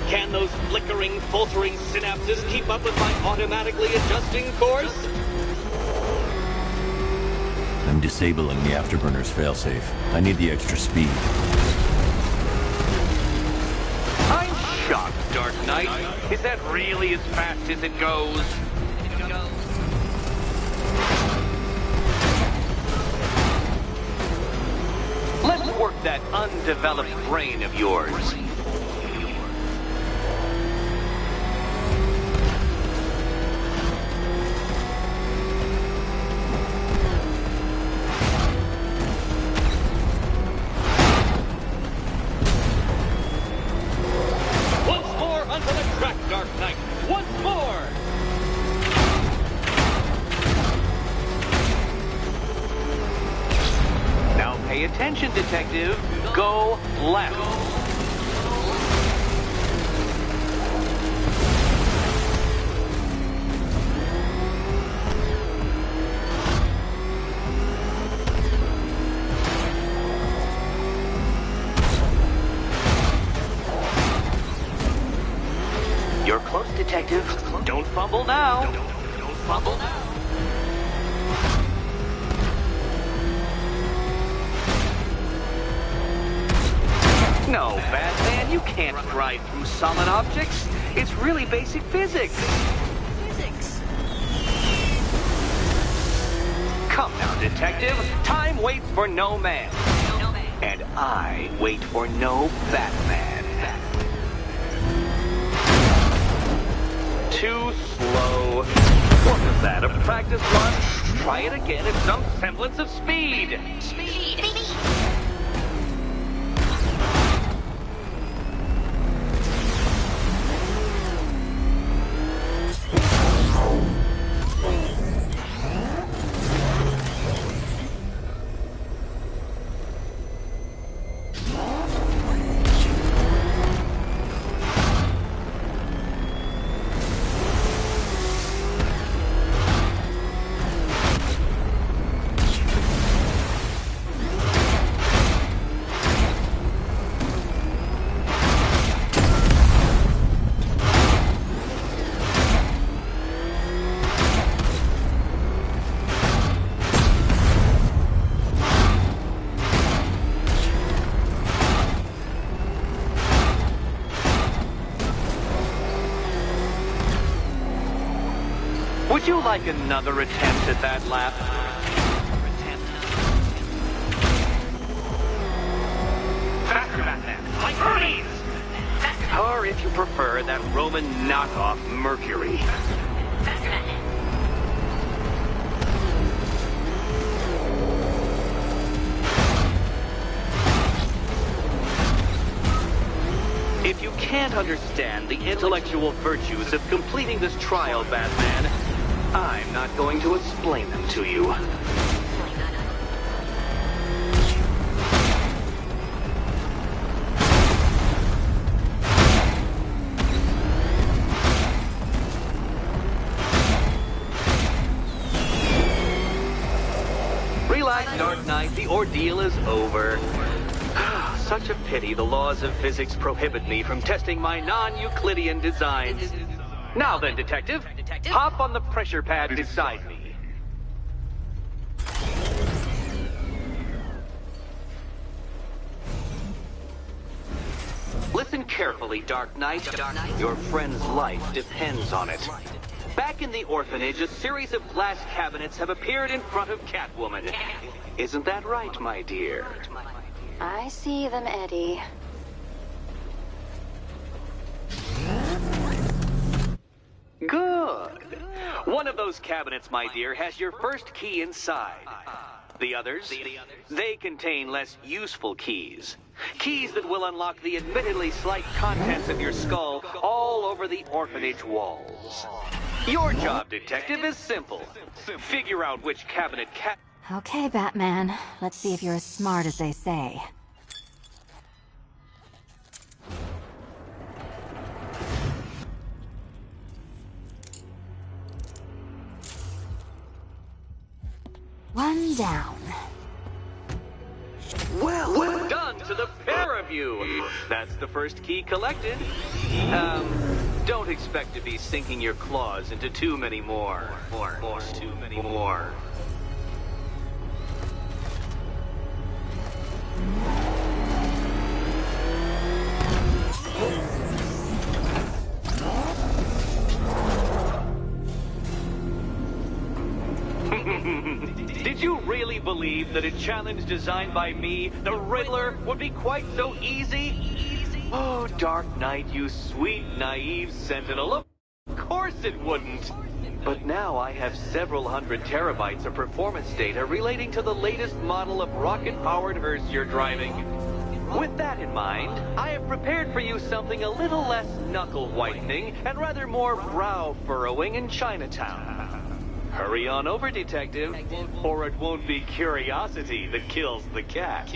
Can those flickering, faltering synapses keep up with my automatically adjusting course? I'm disabling the afterburner's failsafe. I need the extra speed. I'm shocked, Dark Knight. Is that really as fast as it goes? Let's work that undeveloped brain of yours. Once more onto the track, Dark Knight. Once more! Now pay attention, Detective. Go left. You're close, Detective. Don't fumble now. Don't fumble now. No, Batman, you can't drive through solid objects. It's really basic physics. Come now, Detective. Time waits for no man. And I wait for no Batman. Too slow. What was that, a practice run? Try it again at some semblance of speed. Speed. Would you like another attempt at that lap? Faster, Batman! Like Hermes! Or if you prefer, that Roman knockoff Mercury. If you can't understand the intellectual virtues of completing this trial, Batman, I'm not going to explain them to you. Relax, Dark Knight. The ordeal is over. Such a pity the laws of physics prohibit me from testing my non-Euclidean designs. Now then, Detective, hop on the pressure pad beside me. Listen carefully, Dark Knight. Your friend's life depends on it. Back in the orphanage, a series of glass cabinets have appeared in front of Catwoman. Isn't that right, my dear? I see them, Eddie. Good. One of those cabinets, my dear, has your first key inside. The others, they contain less useful keys. Keys that will unlock the admittedly slight contents of your skull all over the orphanage walls. Your job, Detective, is simple. Figure out which cabinet Okay, Batman. Let's see if you're as smart as they say. One down. Well done, to the pair of you. That's the first key collected. Don't expect to be sinking your claws into too many more. Too many more. Did you really believe that a challenge designed by me, the Riddler, would be quite so easy? Oh, Dark Knight, you sweet, naive sentinel. Of course it wouldn't. But now I have several hundred terabytes of performance data relating to the latest model of rocket-powered hearse you're driving. With that in mind, I have prepared for you something a little less knuckle-whitening and rather more brow-furrowing in Chinatown. Hurry on over, Detective, or it won't be curiosity that kills the cat.